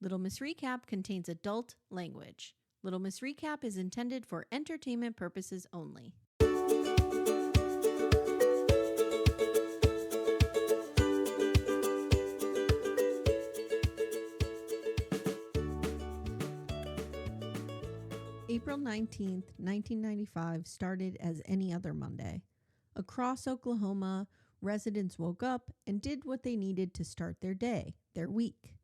Little Miss Recap contains adult language. Little Miss Recap is intended for entertainment purposes only. April 19th, 1995 started as any other Monday. Across Oklahoma, residents woke up and did what they needed to start their day, their week.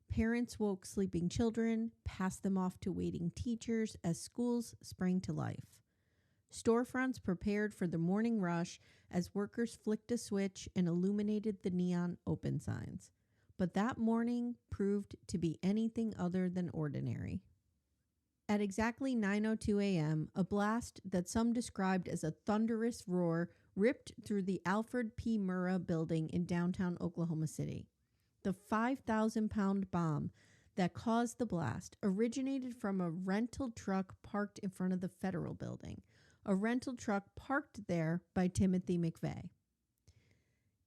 Parents woke sleeping children, passed them off to waiting teachers as schools sprang to life. Storefronts prepared for the morning rush as workers flicked a switch and illuminated the neon open signs. But that morning proved to be anything other than ordinary. At exactly 9:02 a.m., a blast that some described as a thunderous roar ripped through the Alfred P. Marr building in downtown Oklahoma City. The 5,000-pound bomb that caused the blast originated from a rental truck parked in front of the federal building, a rental truck parked there by Timothy McVeigh.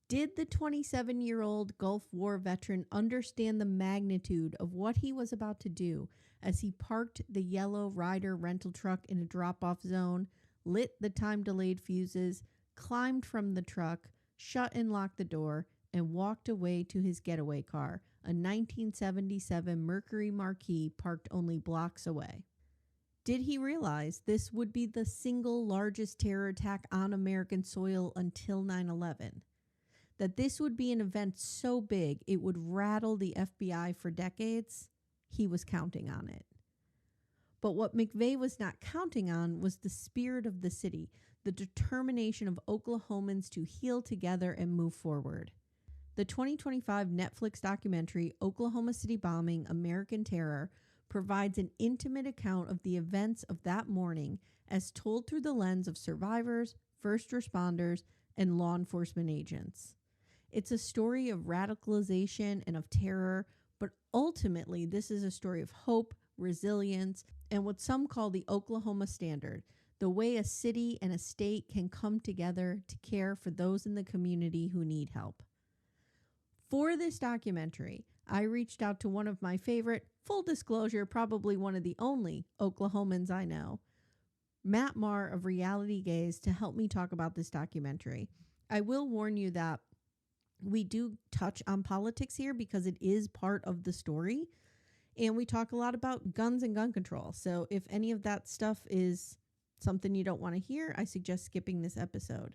Did the 27-year-old Gulf War veteran understand the magnitude of what he was about to do as he parked the yellow Ryder rental truck in a drop-off zone, lit the time-delayed fuses, climbed from the truck, shut and locked the door, and walked away to his getaway car, a 1977 Mercury Marquis parked only blocks away? Did he realize this would be the single largest terror attack on American soil until 9/11? That this would be an event so big it would rattle the FBI for decades? He was counting on it. But what McVeigh was not counting on was the spirit of the city, the determination of Oklahomans to heal together and move forward. The 2025 Netflix documentary, Oklahoma City Bombing: American Terror, provides an intimate account of the events of that morning as told through the lens of survivors, first responders, and law enforcement agents. It's a story of radicalization and of terror, but ultimately this is a story of hope, resilience, and what some call the Oklahoma Standard, the way a city and a state can come together to care for those in the community who need help. For this documentary, I reached out to one of my favorite, full disclosure, probably one of the only Oklahomans I know, Matt Marr of Reality Gaze, to help me talk about this documentary. I will warn you that we do touch on politics here because it is part of the story, and we talk a lot about guns and gun control. So if any of that stuff is something you don't want to hear, I suggest skipping this episode.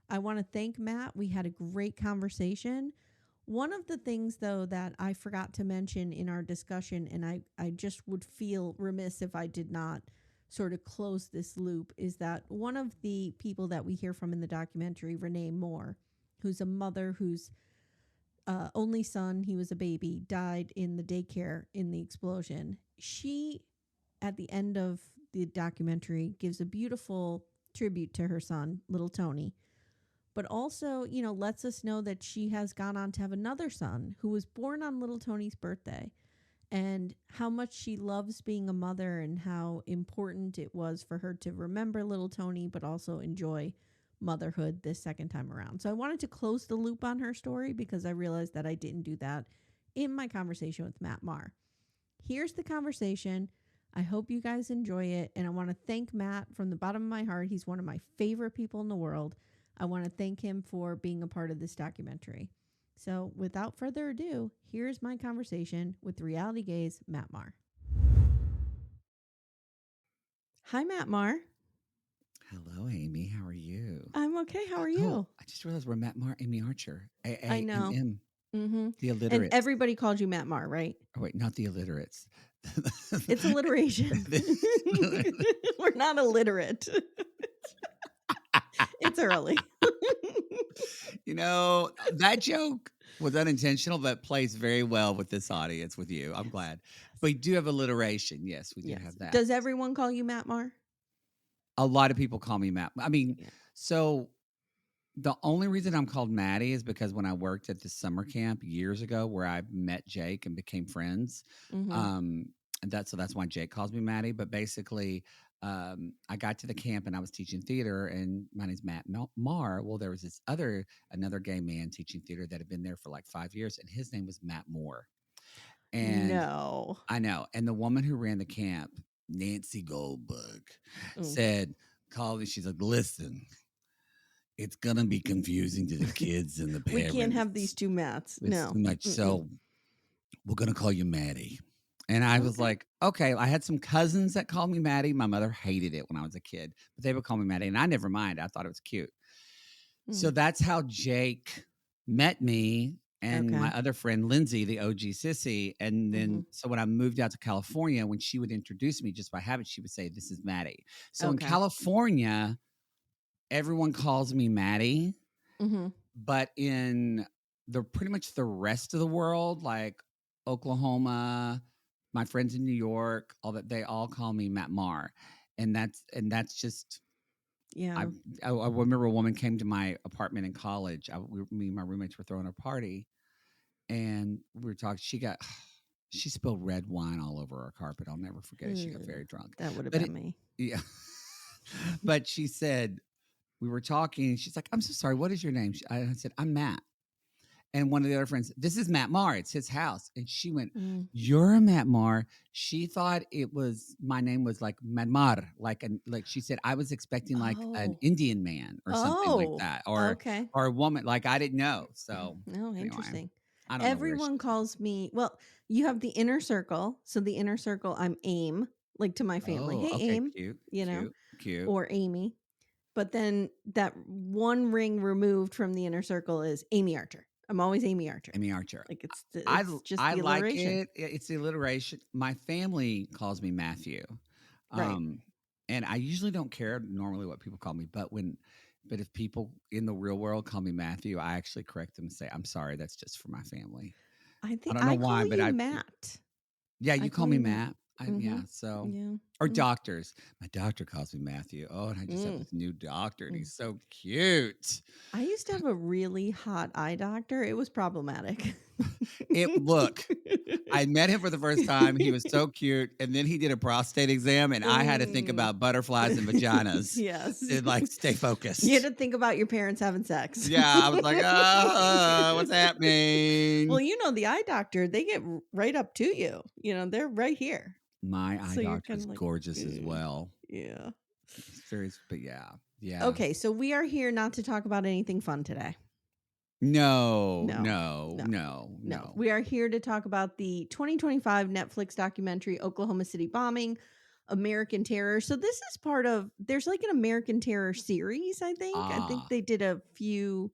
I want to thank Matt. We had a great conversation. One of the things, though, that I forgot to mention in our discussion, and I just would feel remiss if I did not sort of close this loop, is that one of the people that we hear from in the documentary, Renee Moore, who's a mother whose only son, he was a baby, died in the daycare in the explosion. She, at the end of the documentary, gives a beautiful tribute to her son, little Tony, but also, lets us know that she has gone on to have another son who was born on little Tony's birthday, and how much she loves being a mother and how important it was for her to remember little Tony, but also enjoy motherhood this second time around. So I wanted to close the loop on her story because I realized that I didn't do that in my conversation with Matt Marr. Here's the conversation. I hope you guys enjoy it. And I want to thank Matt from the bottom of my heart. He's one of my favorite people in the world. I want to thank him for being a part of this documentary. So without further ado, here's my conversation with Reality Gaze, Matt Marr. Hi, Matt Marr. Hello, Amy. How are you? I'm okay. How are you? I just realized we're Matt Marr, Amy Archer. I know. A-A-M-M. Mm-hmm. The And illiterates. everybody calls you Matt Marr, right? Oh, wait, not the illiterates. It's alliteration. We're not illiterate. It's early. That joke was unintentional, but plays very well with this audience, with you. I'm glad. We do have alliteration. Yes, we do have that. Does everyone call you Matt Marr? A lot of people call me Matt. I mean, Yeah. so the only reason I'm called Maddie is because when I worked at the summer camp years ago where I met Jake and became friends, Mm-hmm. and that's why Jake calls me Maddie. But basically, I got to the camp and I was teaching theater, and my name's Matt Marr. Well, there was another gay man teaching theater that had been there for like 5 years, and his name was Matt Moore. And No. I know. And the woman who ran the camp, Nancy Goldberg, Mm. said, called me. She's like, listen, it's going to be confusing to the kids and the We can't have these parents. two Matts. It's No. too much. Mm-mm. So we're going to call you Maddie. And I was Okay. like, okay. I had some cousins that called me Maddie. My mother hated it when I was a kid, but they would call me Maddie. And I never mind. I thought it was cute. So Mm. that's how Jake met me and my Okay. other friend, Lindsay, the OG sissy. And Mm-hmm. then, so when I moved out to California, when she would introduce me just by habit, she would say, this is Maddie. So in Okay. California, everyone calls me Maddie, Mm-hmm. but in the pretty much the rest of the world, like Oklahoma, my friends in New York, all that, they all call me Matt Marr. And that's just I, Yeah. I remember a woman came to my apartment in college. Me and my roommates were throwing a party, and we were talking. She spilled red wine all over our carpet. I'll never forget it. She got very drunk, That would have but been me. yeah. But she said we were talking. She's like, "I'm so sorry. What is your name?" I said, "I'm Matt." And one of the other friends, this is Matt Marr. It's his house. And she went, Mm. "You're a Matt Marr." She thought it was my name was like Madmar, like she said I was expecting like an Oh. Indian man or something like Oh. that, Okay. or a woman. Like I didn't know. So No, anyway, interesting. I don't know where she. Everyone calls me, well, you have the inner circle. So the inner circle, I'm AIM, like to my family. Oh, Hey, okay, AIM, cute, you know, cute, cute. or Amy. But then that one ring removed from the inner circle is Amy Archer. I'm always Amy Archer. Amy Archer. Like I it's just I the like alliteration. it. It's the alliteration. My family calls me Matthew, Right. um, and I usually don't care normally what people call me, but if people in the real world call me Matthew, I actually correct them and say, "I'm sorry, that's just for my family." I I think don't know I why, call but you Matt. yeah, I you call call me you Matt. Matt. Mm-hmm. Yeah, so Yeah. or Mm. doctors. My doctor calls me Matthew. Oh, and I just have Mm. this new doctor, and Mm. he's so cute. I used to have a really hot eye doctor. It was problematic. Look, I met him for the first time. He was so cute, and then he did a prostate exam, and I had to think Mm. about butterflies and vaginas Yes. to like stay You had focused. to think about your parents having sex. Yeah, I was like, what's Well, happening? the eye doctor, they get right up to you. They're right here. My eye So you're doctor kind is of like, gorgeous as well. yeah. He's very, but yeah, yeah. Okay, so we are here not to talk about anything fun today. No, No, no, no, no, no. no. We are here to talk about the 2025 Netflix documentary, Oklahoma City Bombing, American Terror. So this is part of, there's like an American Terror series, I think. I think Ah, they did a few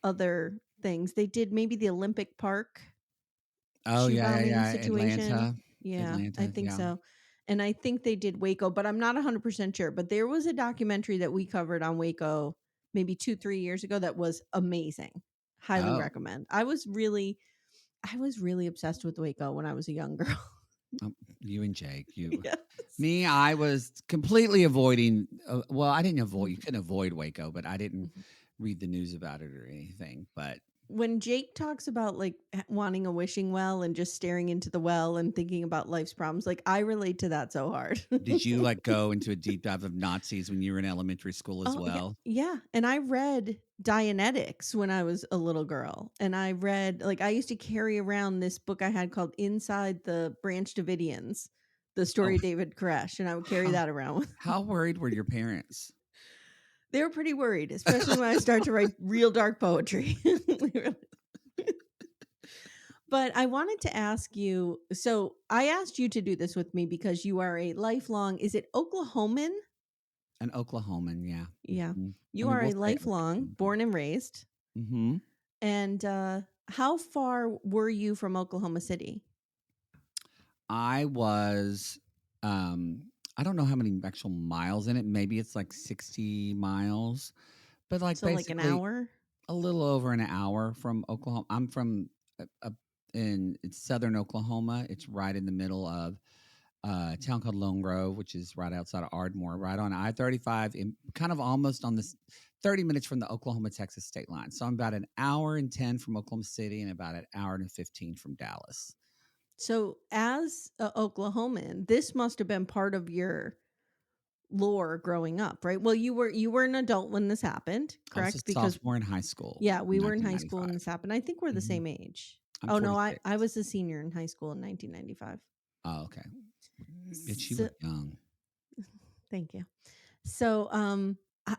other things. They did maybe the Olympic Park oh shoe yeah, yeah, bombing yeah. situation. Atlanta, Yeah, I Atlanta. think Yeah. so. And I think they did Waco, but I'm not 100% sure. But there was a documentary that we covered on Waco maybe 2, 3 years ago that was amazing. Highly Oh, recommend. I was really obsessed with Waco when I was a young girl. you and Jake, Yes. me, I was completely avoiding. Well, I didn't avoid. You Mhm, couldn't avoid Waco, but I didn't mhm. read the news about it or anything. But When Jake talks about like wanting a wishing well and just staring into the well and thinking about life's problems, like I relate to that so hard. did you like go into a deep dive of Nazis when you were in elementary school as Oh, yeah. well? Yeah. And I read Dianetics when I was a little girl. And I read, like, I used to carry around this book I had called Inside the Branch Davidians, the story Oh, of David Koresh. And I would carry how that around with me. how worried were your parents? They were pretty worried, especially when I started to write real dark poetry. But I wanted to ask you, so I asked you to do this with me because you are a lifelong, is it Oklahoman? An Oklahoman, yeah. Yeah. I You mean, are we'll a say lifelong, Oklahoma. born and raised. Mm-hmm. And how far were you from Oklahoma City? I was, um, I don't know how many actual miles in it. Maybe it's like 60 miles, but like So like an basically hour? a little over an hour from Oklahoma. I'm from in it's southern Oklahoma. It's right in the middle of a town called Lone Grove, which is right outside of Ardmore, right on I-35, in kind of almost on this 30 minutes from the Oklahoma-Texas state line. So I'm about an hour and 10 from Oklahoma City and about an hour and 15 from Dallas. So as a Oklahoman, this must have been part of your lore growing up, right? Well, you were an adult when this happened, I was a correct? Because sophomore in high school yeah, in we were in high school 1995. when this happened. I think we're the Mhm. same age. I'm Oh no, I 46. I was a senior in high school in 1995. Oh, okay. Bitch, you So look young. thank you. So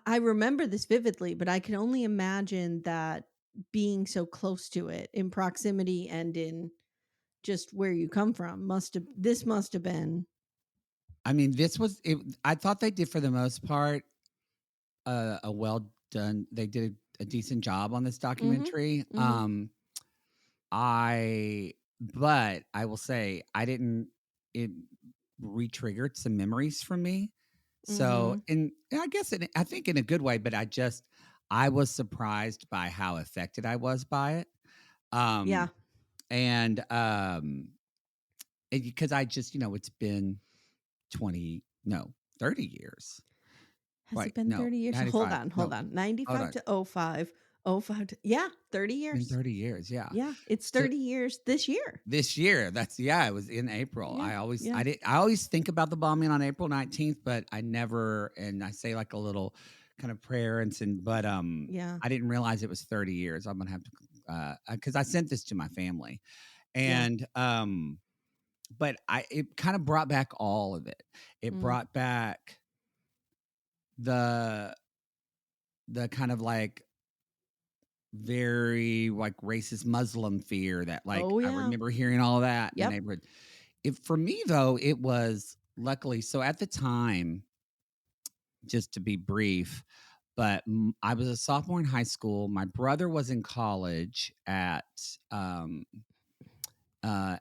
I remember this vividly, but I can only imagine that being so close to it in proximity and in just where you come from must have been. I mean, this was it. I thought they did for the most part a well done. They did a decent job on this Mhm. documentary. Mhm. I but I will say I didn't. It re-triggered some memories from me. So, Mhm. and I guess I think in a good way, but I was surprised by how affected I was by it. Yeah. Um, and because I just, it's been 20, no, 30 years. Has it Right. been No, 30 years? Hold 95. on, hold No, on. hold 95 on. to oh 05, oh 05 to, yeah, 30 It's been years. 30 years. Yeah. Yeah, it's So 30 years this year. this year, it was in April. Yeah. I Yeah. did, I always think about the bombing on April 19th, but I never, and I say like a little kind of prayer but Yeah. I didn't realize it was 30 years. I'm going to have to, cause I sent this to my family Yeah. and, but it kind of brought back all of it. It Mm. brought back the, the kind of like very like racist Muslim fear that like Oh I yeah. remember hearing all of that in the Yep. neighborhood. If for me though, it was luckily so at the time, just to be brief, but I was a sophomore in high school. My brother was in college at um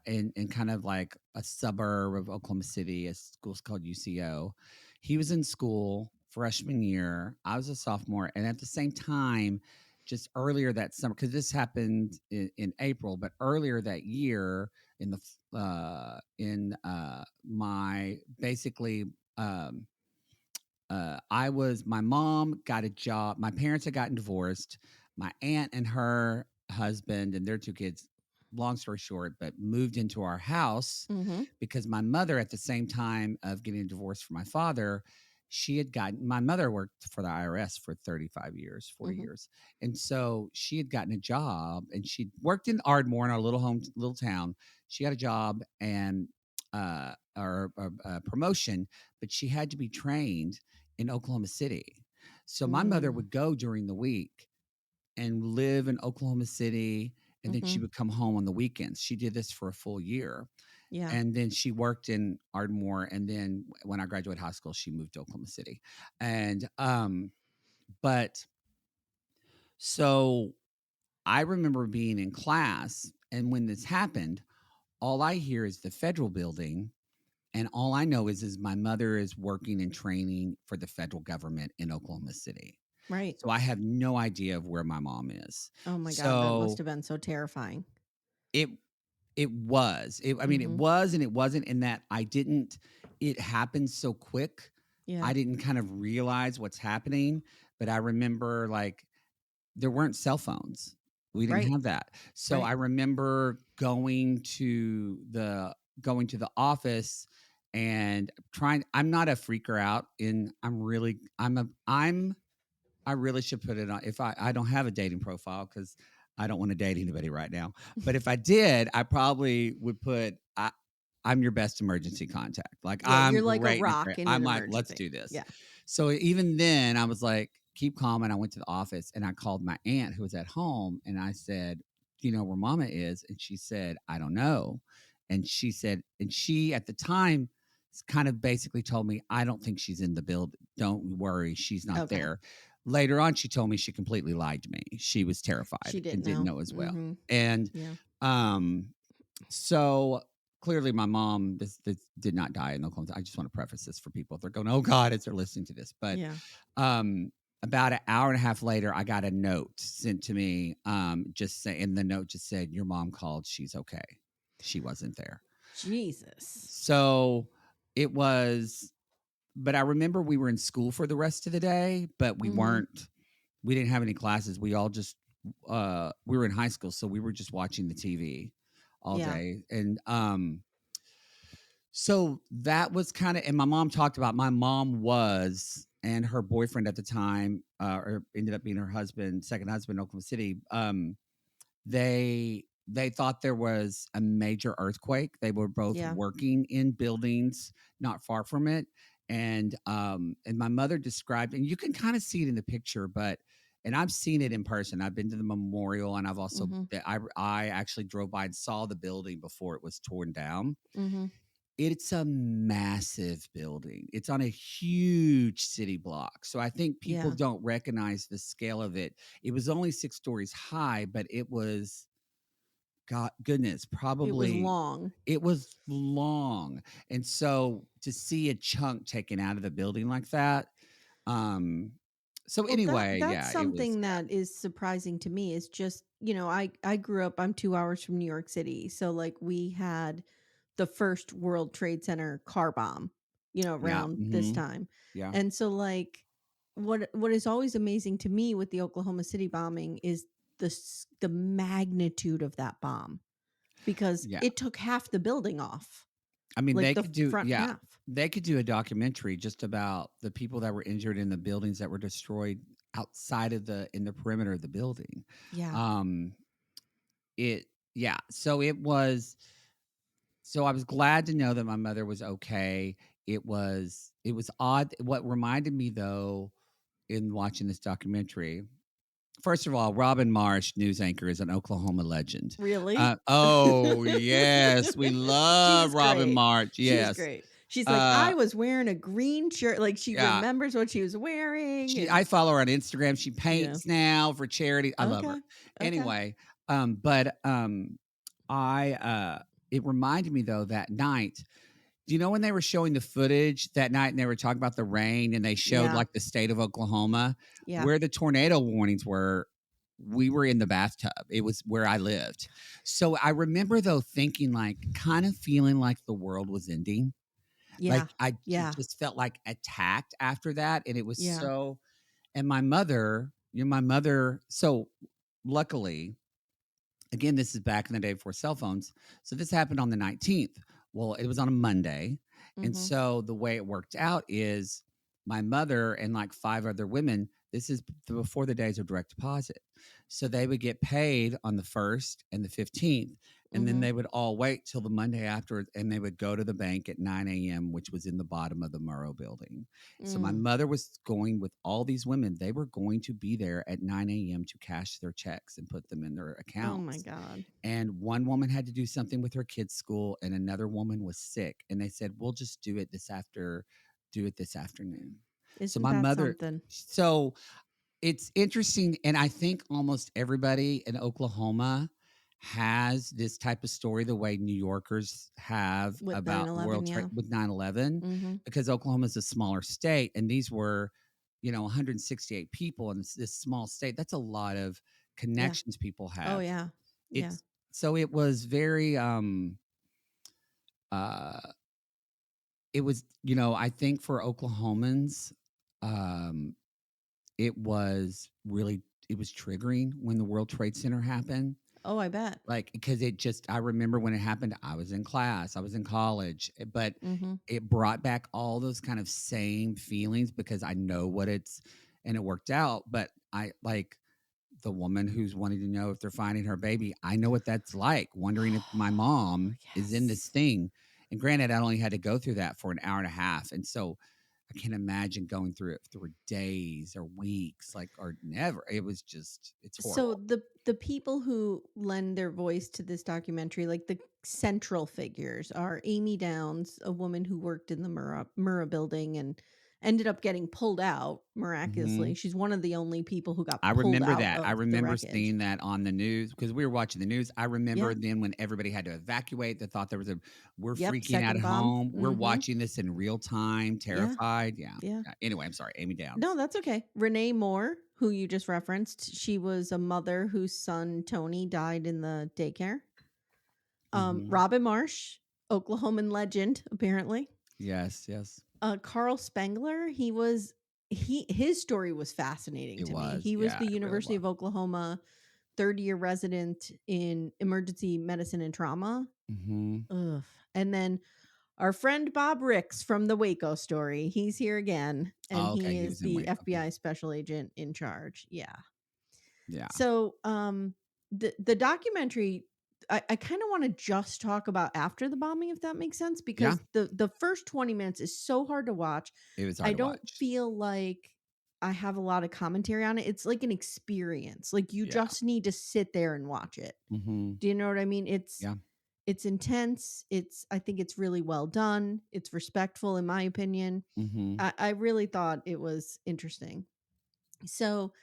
in kind of like a suburb of Oklahoma City. A school's called UCO. He was in school freshman year. I was a sophomore, and at the same time, just earlier that summer, because this happened in April, but earlier that year in my basically. My mom got a job. My parents had gotten divorced. My aunt and her husband and their two kids, long story short, but moved into our house Mhm. because my mother, at the same time of getting divorced from my father, my mother worked for the IRS for 35 years, 40 Mhm. years. And so she had gotten a job and she worked in Ardmore in our little town. She got a job and, or a promotion, but she had to be trained in Oklahoma City. So my mother Mm. would go during the week and live in Oklahoma City, and then she Mhm. would come home on the weekends. She did this for a full year. Yeah. And then she worked in Ardmore. And then when I graduated high school, she moved to Oklahoma City. And but so I remember being in class, and when this happened, all I hear is the federal building. And all I know is my mother is working and training for the federal government in Oklahoma City. Right. So I have no idea of where my mom is. Oh my god, that must So have been so terrifying. it it was. I mean, it Mhm. was and it wasn't in that it happened so quick. Yeah. I didn't kind of realize what's happening, but I remember like there weren't cell phones. We didn't Right. have that. So Right. I remember going to the office and I'm not a freaker out in I'm really I'm a I'm I really should put it on if I don't have a dating profile because I don't want to date anybody right now. But if I did, I probably would put I'm your best emergency contact. Like Yeah, I'm you're like a great in rock in I'm an like, let's emergency. do this. Yeah. So even then I was like, keep calm. And I went to the office and I called my aunt who was at home and I said, do you know where mama is? And she said, I don't know. And she at the time kind of basically told me, I don't think she's in the building. Don't worry, she's not Okay. there. Later on, she told me she completely lied to me. She was She terrified and didn't didn't know. know as well. Mhm. And Yeah. um, so clearly, my mom this did not die in Oklahoma. I just want to preface this for people if they're going, "Oh God," as they're listening to this. But Yeah. um, about an hour and a half later, I got a note sent to me. Just saying, and the note just said, "Your mom called. She's okay. She wasn't there." Jesus. So it was. But I remember we were in school for the rest of the day, but we Mhm. weren't. We didn't have any classes. We all just we were in high school, so we were just watching the TV all Yeah. day. And so that was kind of, and my mom talked about my mom was, and her boyfriend at the time, or ended up being her husband, second husband in Oklahoma City. They they thought there was a major earthquake. They were both Yeah. working in buildings not far from it. And my mother described, and you can kind of see it in the picture, but and I've seen it in person. I've been to the memorial, and I've also Mhm. I actually drove by and saw the building before it was torn down. Mhm. It's a massive building. It's on a huge city block. So I think people Yeah. don't recognize the scale of it. It was only 6 stories high, but it was, God goodness, It was probably long. it was long. And so to see a chunk taken out of the building like that, um, so Well, anyway, that's yeah, it was, something that is surprising to me is just, I grew up, I'm 2 hours from New York City. So like we had the first World Trade Center car bomb, yeah, around this mhm, time. yeah, And so like what is always amazing to me with the Oklahoma City bombing is the magnitude of that bomb because yeah. it took half the building off, I mean, like they the could do, front yeah, half. they could do a documentary just about the people that were injured in the buildings that were destroyed outside of in the perimeter of the building. Yeah. Um, it, yeah, so it was, so I was glad to know that my mother was okay. It was odd. What reminded me though in watching this documentary, first of all, Robin Marsh, news anchor, is an Oklahoma legend. Really? Oh yes, we She love was Robin great. Marsh. She was Yes. great. She's like, Uh, "I was wearing a green shirt." Like, she yeah. remembers what she was wearing and I follow her on Instagram. She yeah. paints now for charity. I love her. Okay. Okay. Anyway, but I it reminded me though that night. Do you know when they were showing the footage that night and they were talking about the rain and they showed Yeah. like the state of Oklahoma Yeah. where the tornado warnings were? We were in the bathtub. It was where I lived. So I remember though thinking like kind of feeling like the world was ending. Yeah. Like I Yeah. just felt like attacked after that. And it was Yeah. so, and my mother, my mother, so luckily, again, this is back in the day before cell phones. So this happened on the 19th. Well, it was on a Monday. And Mhm. so the way it worked out is my mother and like 5 other women, this is before the days of direct deposit. So they would get paid on the 1st and the 15th. And then Mhm. they would all wait till the Monday after and they would go to the bank at 9 a.m., which was in the bottom of the Murrow building. So my Mm. mother was going with all these women. They were going to be there at 9 a.m. to cash their checks and put them in their Oh my accounts. god. And one woman had to do something with her kids' school, and another woman was sick. And they said, "We'll just do it this afternoon." So Isn't my that mother, something? so it's interesting, and I think almost everybody in Oklahoma has this type of story the way New Yorkers have With about the 9/11, World Trade yeah. with 9/11, Mhm. because Oklahoma is a smaller state, and these were, 168 people in this small state. That's a lot of Yeah. connections people Oh, have. yeah. Yeah. It's so it was very uh it was, I think for Oklahomans, um it was triggering when the World Trade Center happened. Oh, I bet. Like, because I remember when it happened, I was in class, I was in college, but Mhm. it brought back all those kind of same feelings because I know what it's, and it worked out. But I like the woman who's wanting to know if they're finding her baby. I know what that's like, wondering if my mom is in this Yes. thing. And granted, I only had to go through that for an hour and a half. And so I can't imagine going through it through days or weeks, like, or never. It was just, it's So horrible. the people who lend their voice to this documentary, like the central figures, are Amy Downs, a woman who worked in the Murrah building and ended up getting pulled out miraculously. Hmm. She's one of the only people who got I pulled remember out that. I of the remember wreckage. seeing that on the news because we were watching the news. I remember Yeah. then when everybody had to evacuate, they thought we're Yep. freaking out Second at bomb. home. We're Mm-hmm. watching this in real time, Yeah. terrified. Yeah. Yeah. Yeah. Anyway, I'm sorry, Amy No, Downs. that's okay. Renee Moore, who you just referenced, she was a mother whose son Tony died in the daycare. Hmm. Robin Marsh, Oklahoman legend, apparently. Yes. Yes. Carl Spengler, his story was fascinating It to me. was. He was Yeah. the It really University was. of Oklahoma third-year resident in emergency medicine and trauma. Hmm. Ugh. And then our friend Bob Ricks from the Waco story. He's here again, and Oh, okay. he He is was in the Wake. Okay. FBI special agent in charge. Yeah. Yeah. So, the documentary I kind of want to just talk about after the bombing, if that makes sense, Yeah, because the first 20 minutes is so hard to watch. it was I hard to don't watch. feel like I have a lot of commentary on it. It's like an experience. Like you Yeah. just need to sit there and watch it. Mhm. Do you know what I mean? Yeah. It's intense. I think it's really well done. It's respectful in my opinion. Mhm. I really thought it was interesting. So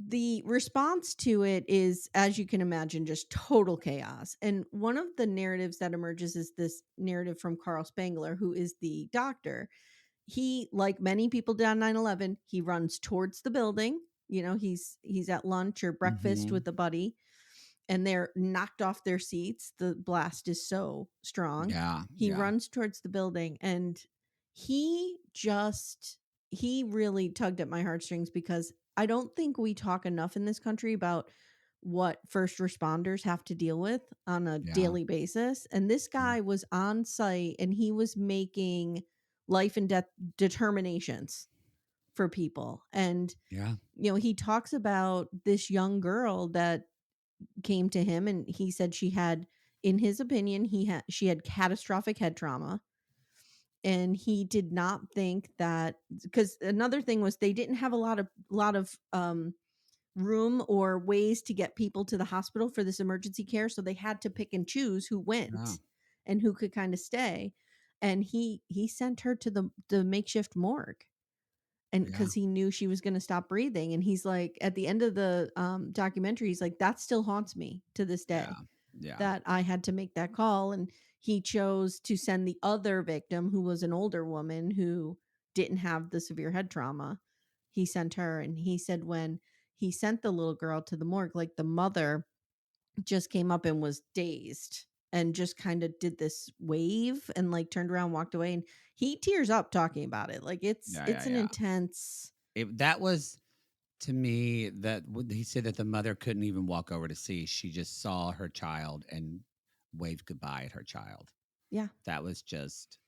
the response to it is, as you can imagine, just total chaos. And one of the narratives that emerges is this narrative from Carl Spangler, who is the doctor. He, like many people did on 9/11, he runs towards the building. You know, he's at lunch or breakfast Mhm. with a buddy, and they're knocked off their seats. The blast is so strong. Yeah, He yeah, runs towards the building, and he just he really tugged at my heartstrings, because I don't think we talk enough in this country about what first responders have to deal with on a yeah, daily basis. And this mm, guy was on site and he was making life and death determinations for people. And yeah, he talks about this young girl that came to him, and he said she had, in his opinion, she had catastrophic head trauma. And he did not think that, because another thing was they didn't have a lot of room or ways to get people to the hospital for this emergency care, so they had to pick and choose who yeah, went and who could kind of stay. And he sent her to the makeshift morgue, and yeah, because he knew she was going to stop breathing. And he's like, at the end of the documentary, he's like, that still haunts me to this yeah, day, yeah, that I had to make that call. And he chose to send the other victim, who was an older woman who didn't have the severe head trauma. He sent her, and he said when he sent the little girl to the morgue, like the mother just came up and was dazed and just kind of did this wave and like turned around, walked away, and he tears up talking about it. Like it's yeah, yeah, it's an yeah. intense. That was to me that he said that the mother couldn't even walk over to see. She just saw her child and waved goodbye at her child. Yeah. That was just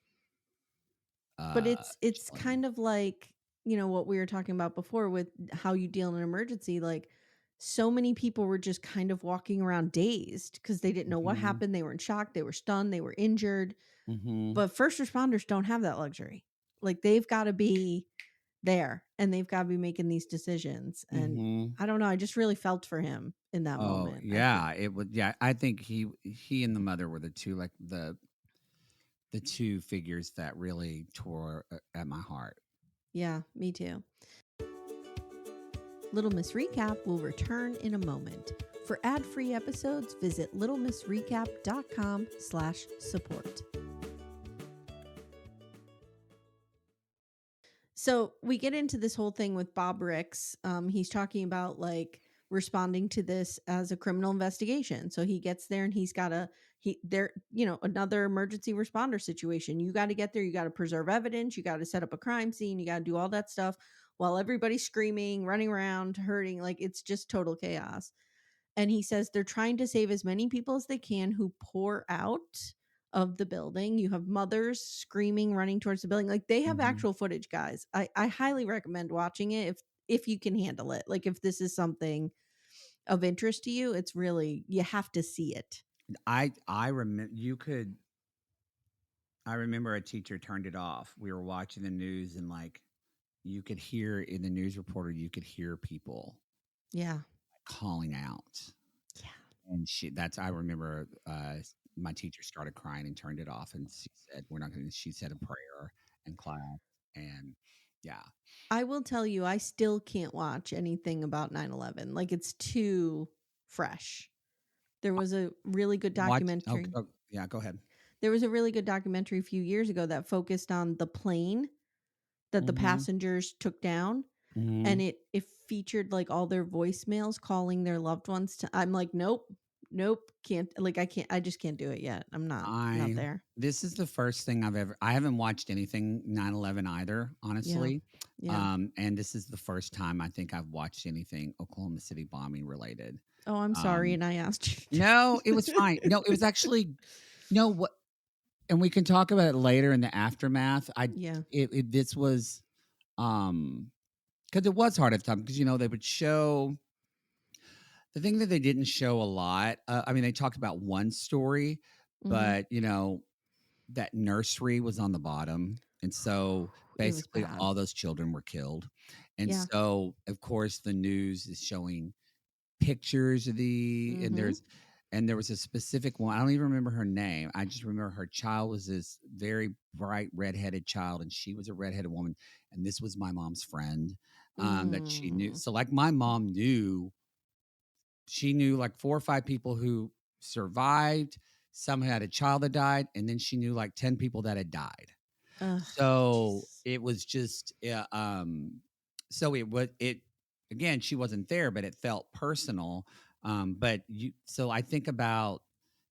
But uh it's chilling. kind of like, what we were talking about before with how you deal in an emergency. Like, so many people were just kind of walking around dazed because they didn't know what Mhm. happened. They were in shock, they were stunned, they were injured. Mhm. But first responders don't have that luxury. Like, they've got to be there and they've got to be making these decisions. And Mhm. I don't know, I just really felt for him in that Oh, moment. I think, yeah, it would yeah, I think he and the mother were the two like the two figures that really tore at my heart. yeah, me too. Little Miss Recap will return in a moment. For ad-free episodes, visit littlemissrecap.com/support. So we get into this whole thing with Bob Ricks. He's talking about like responding to this as a criminal investigation. So he gets there and he's got to another emergency responder situation. You got to get there, you got to preserve evidence, you got to set up a crime scene, you got to do all that stuff while everybody's screaming, running around, hurting. Like, it's just total chaos. And he says they're trying to save as many people as they can who pour out of the building. You have mothers screaming, running towards the building. Like, they have Mhm. actual footage, guys. I highly recommend watching it if you can handle it. Like, if this is something of interest to you, it's really, you have to see it. I remember I remember a teacher turned it off. We were watching the news and like you could hear in the news reporter, you could hear people Yeah. calling out. Yeah. And I remember my teacher started crying and turned it off. And she said, we're not going to, she said a prayer in class. And yeah, I will tell you, I still can't watch anything about 9/11. Like, it's too fresh. There was a really good documentary. yeah, go ahead. There was a really good documentary a few years ago that focused on the plane that the Mm-hmm. passengers took down, Mm-hmm. and it featured like all their voicemails calling their loved ones to. I'm like, nope, nope, can't. Like, I just can't do it yet. I'm not there. This is the first thing I haven't watched anything 9/11 either, Yeah. honestly. Yeah. And this is the first time I think I've watched anything Oklahoma City bombing related. Oh, I'm sorry, Um, and I asked no, it was you. fine. No, it was actually no what, and we can talk about it later in the aftermath. Yeah. This was because it was hard at the time because they would show The thing that they didn't show a lot, I mean, they talked about one story, Mhm. but, that nursery was on the bottom, and so, It was basically, bad. all those children were killed, and Yeah. so, of course, the news is showing pictures of Mhm. and there was a specific one, I don't even remember her name, I just remember her child was this very bright redheaded child, and she was a redheaded woman, and this was my mom's friend, that she knew. Mm. So, like, my mom knew she knew like 4 or 5 people who survived, some had a child that died, and then she knew like 10 people that had died. Ugh, So, Jesus. it was just, so it again, she wasn't there, but it felt personal, but you so I think about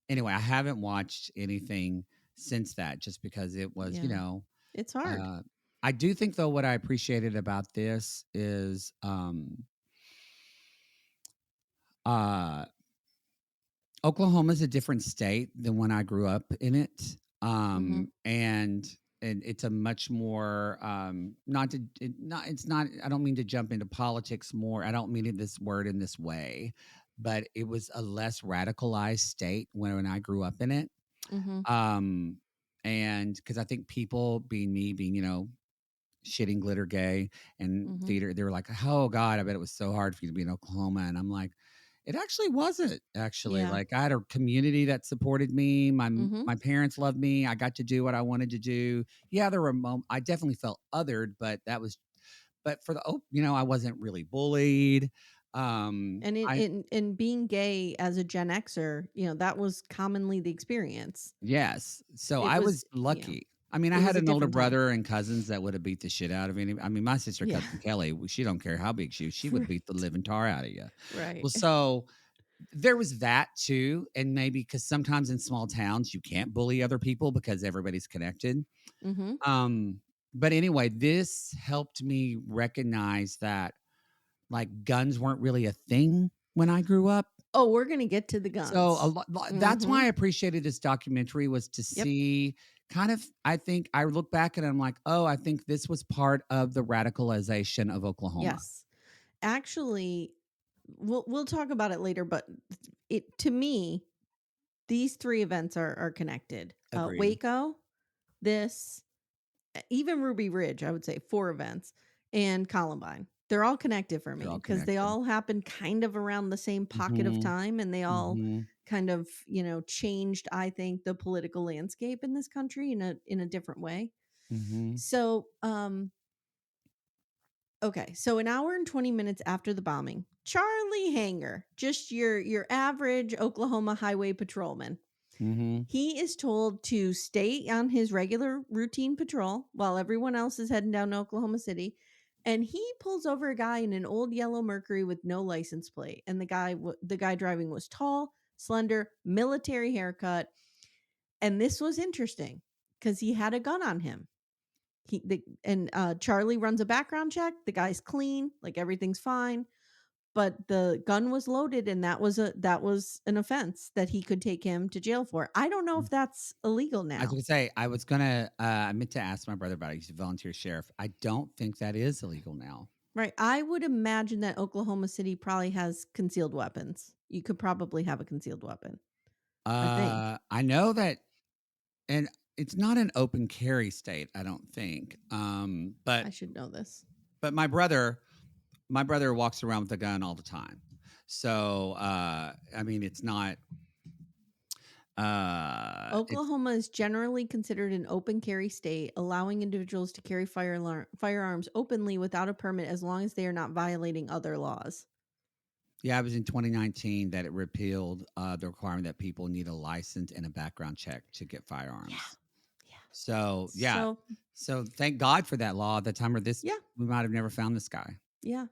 anyway, I haven't watched anything since that just because it was, Yeah. It's hard. uh I do think though what I appreciated about this is, uh Oklahoma's a different state than when I grew up in it. Mhm. And it's a much more not to it, not it's not I don't mean to jump into politics more. I don't mean it this word in this way, but it was a less radicalized state when I grew up in it. Mhm. Um and because I think people being me, being, shitting glitter gay and Mhm. theater. They were like, "Oh God, I bet it was so hard for you to be in Oklahoma." And I'm like, it actually wasn't. Actually, Yeah. like I had a community that supported me. Mhm. My parents loved me. I got to do what I wanted to do. Yeah, there were I definitely felt othered, but that was. But for the I wasn't really bullied. And I in being gay as a Gen Xer, that was commonly the experience. Yes. So It I was, was lucky. I mean, I it was had a an older different time. brother and cousins that would have beat the shit out of any. I mean, my sister, Yeah. cousin Kelly, she don't care how big she is. She would beat the Right. living tar out of you. Right. Well, so there was that too. And maybe because sometimes in small towns, you can't bully other people because everybody's connected. Mhm. Um, but anyway, this helped me recognize that like guns weren't really a thing when I grew up. Oh, we're gonna get to the So a guns. that's why I Mhm. appreciated this documentary was to Yep. see kind of I think I look back and I'm like, "Oh, I think this was part of the radicalization of Oklahoma." Yes. Actually, we'll talk about it later, but it to me, these three events are connected. Agreed. Waco, this, even Ruby Ridge, I would say 4 events, and Columbine. They're all connected for They're me all because they connected. all happened kind of around the same pocket of Mhm. time, and they all Mhm. kind of, changed, I think, the political landscape in this country in a different way. Mhm. So, okay, so an hour and 20 minutes after the bombing, Charlie Hanger, just your average Oklahoma highway patrolman, Mhm. he is told to stay on his regular routine patrol while everyone else is heading down to Oklahoma City. And he pulls over a guy in an old yellow Mercury with no license plate. And the guy driving was tall, slender, military haircut. And this was interesting because he had a gun on him. Charlie runs a background check. The guy's clean, like everything's fine, but the gun was loaded, and that was an offense that he could take him to jail for. I don't know if that's illegal I was now. gonna say, I meant to ask my brother about it. He's a volunteer sheriff. I don't think that is illegal now. Right. I would imagine that Oklahoma City probably has concealed weapons. You could probably have a concealed weapon, I think. I know that, and it's not an open carry state, I don't think. I should know this. But my brother walks around with a gun all the time. So, I mean, it's not, it's, Oklahoma is generally considered an open carry state, allowing individuals to carry firearms openly without a permit as long as they are not violating other laws. yeah, it was in 2019 that it repealed the requirement that people need a license and a background check to get Yeah. firearms. Yeah. So, yeah. So, So, thank God for that law. At the time of this, yeah. we might have never found this guy. Yeah.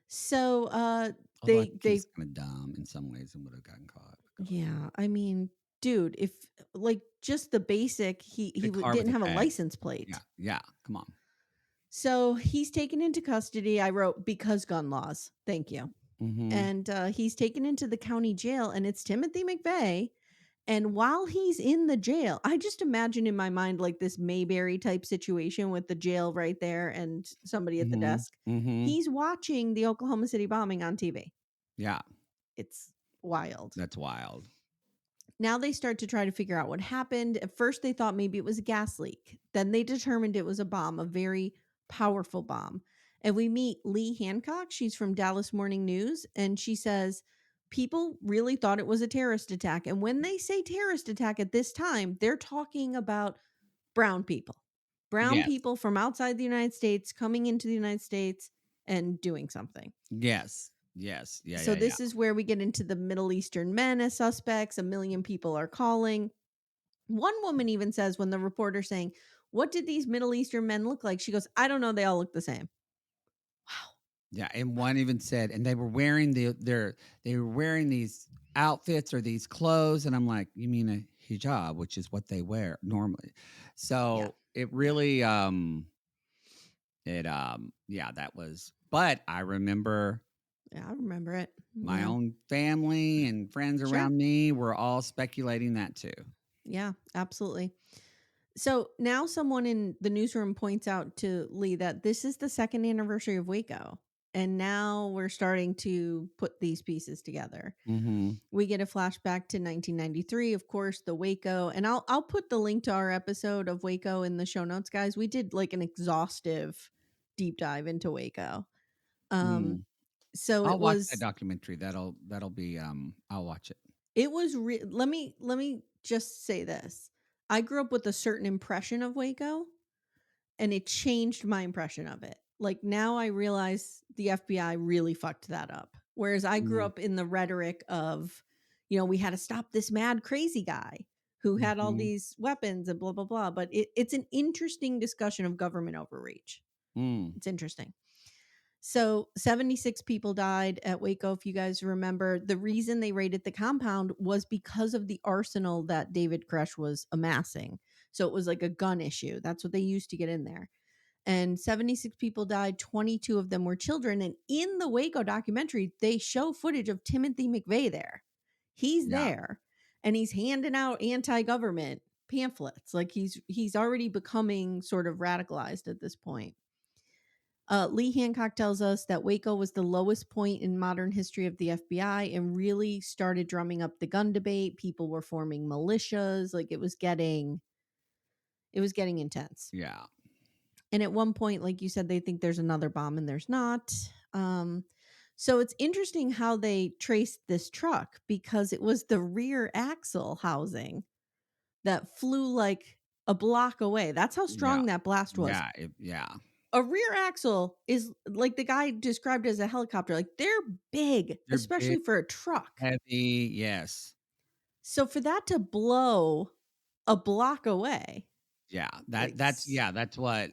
So, Although I they think he they was kind of dumb in some ways and would have gotten caught. yeah, I mean, dude, if like just the basic, The car with didn't a have a tag. license Yeah. plate. Yeah. Come on. So, he's taken into custody. I wrote because gun laws. Thank you. Mm-hmm. And he's taken into the county jail, and it's Timothy McVeigh. And while he's in the jail, I just imagine in my mind like this Mayberry type situation with the jail right there and somebody at the Mm-hmm. desk. Mm-hmm. He's watching the Oklahoma City bombing on TV. Yeah. It's wild. That's wild. Now they start to try to figure out what happened. At first, they thought maybe it was a gas leak. Then they determined it was a bomb, a very powerful bomb. And we meet Lee Hancock. She's from Dallas Morning News. And she says, people really thought it was a terrorist attack. And when they say terrorist attack at this time, they're talking about brown people, brown Yes. people from outside the United States coming into the United States and doing something. Yes. Yes. Yeah. So Yeah. Yeah. this is where we get into the Middle Eastern men as suspects. A million people are calling. One woman even says, when the reporter's saying, "What did these Middle Eastern men look like?" She goes, "I don't know. They all look the same." Wow. Yeah. And one even said, and they were wearing they were wearing these outfits or these clothes, and I'm like, you mean a hijab, which is what they wear normally. Yeah. So it Yeah. really yeah, that was. But I remember Yeah. I remember it. my Yeah. own family and friends Sure. around me were all speculating that too. Yeah. Absolutely. So now someone in the newsroom points out to Lee that this is the second anniversary of Waco. And now we're starting to put these pieces together. Mm-hmm. We get a flashback to 1993, of course, the Waco, and I'll put the link to our episode of Waco in the show notes, guys. We did like an exhaustive deep dive into Waco. Mm. So I'll watch that documentary. That'll be I'll watch it. let me just say this. I grew up with a certain impression of Waco, and it changed my impression of it. Like now I realize the FBI really fucked that up. Whereas I grew Mm. up in the rhetoric of, we had to stop this mad crazy guy who had all Mm-hmm. these weapons and blah blah blah. But it's an interesting discussion of government overreach. Mm. It's interesting. So 76 people died at Waco. If you guys remember, the reason they raided the compound was because of the arsenal that David Koresh was amassing. So it was like a gun issue. That's what they used to get in there. And 76 people died. 22 of them were children. And in the Waco documentary, they show footage of Timothy McVeigh there. He's Yeah. there and he's handing out anti-government pamphlets. Like he's already becoming sort of radicalized at this point. Lee Hancock tells us that Waco was the lowest point in modern history of the FBI and really started drumming up the gun debate. People were forming militias. Like it was getting intense. Yeah. And at one point, like you said, they think there's another bomb and there's not. So it's interesting how they traced this truck because it was the rear axle housing that flew like a block away. That's how Yeah. strong that blast was. Yeah. Yeah. A rear axle is like the guy described as a helicopter. Like they're big, They're big, especially for a truck. heavy. Yes. So for that to blow a block away, Yeah. like That's what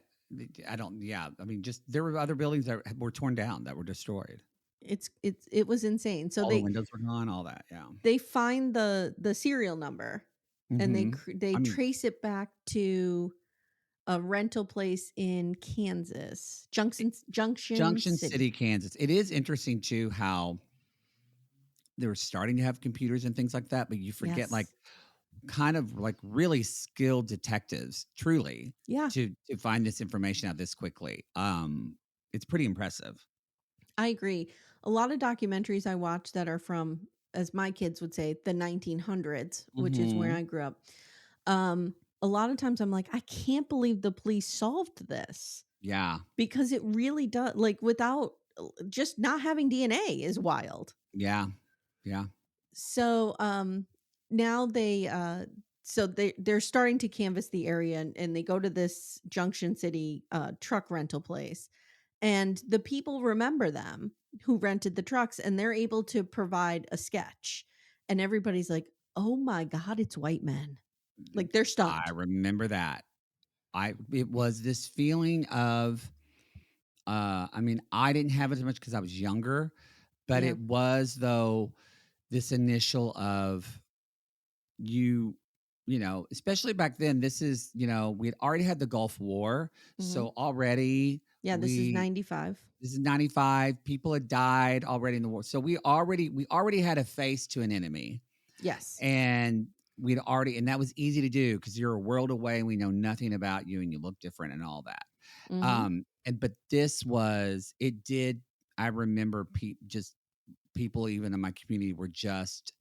I don't. Yeah. I mean, just there were other buildings that were torn down, that were destroyed. it was insane. So All the windows were gone. All that. Yeah. they find the serial number and Mm-hmm. they I mean, trace it back to a rental place in Kansas, Junction Junction City. City, Kansas. It is interesting too how they were starting to have computers and things like that, but you forget like Yes. kind of like really skilled detectives, truly, Yeah, to find this information out this quickly. It's pretty impressive. I agree. A lot of documentaries I watch that are from, as my kids would say, the 1900s, which is where Mm-hmm. I grew up. A lot of times I'm like, I can't believe the police solved this Yeah. because it really does. Like without just not having DNA is wild. Yeah. Yeah. So now they're starting to canvass the area and they go to this Junction City truck rental place, and the people remember them who rented the trucks and they're able to provide a sketch, and everybody's like, oh my god, it's white men. Like they're I stunned. remember that. It was this feeling of I mean, I didn't have it as much because I was younger, but Yeah. it was though this initial of you especially back then, this is, we had already had the Gulf War. Hmm. So already Yeah, this is 95. this is 95, people had died already in the war. So we already had a face to an enemy. Yes. And and that was easy to do because you're a world away and we know nothing about you and you look different and all that. Hmm. But this was, it did, I remember people even in my community were just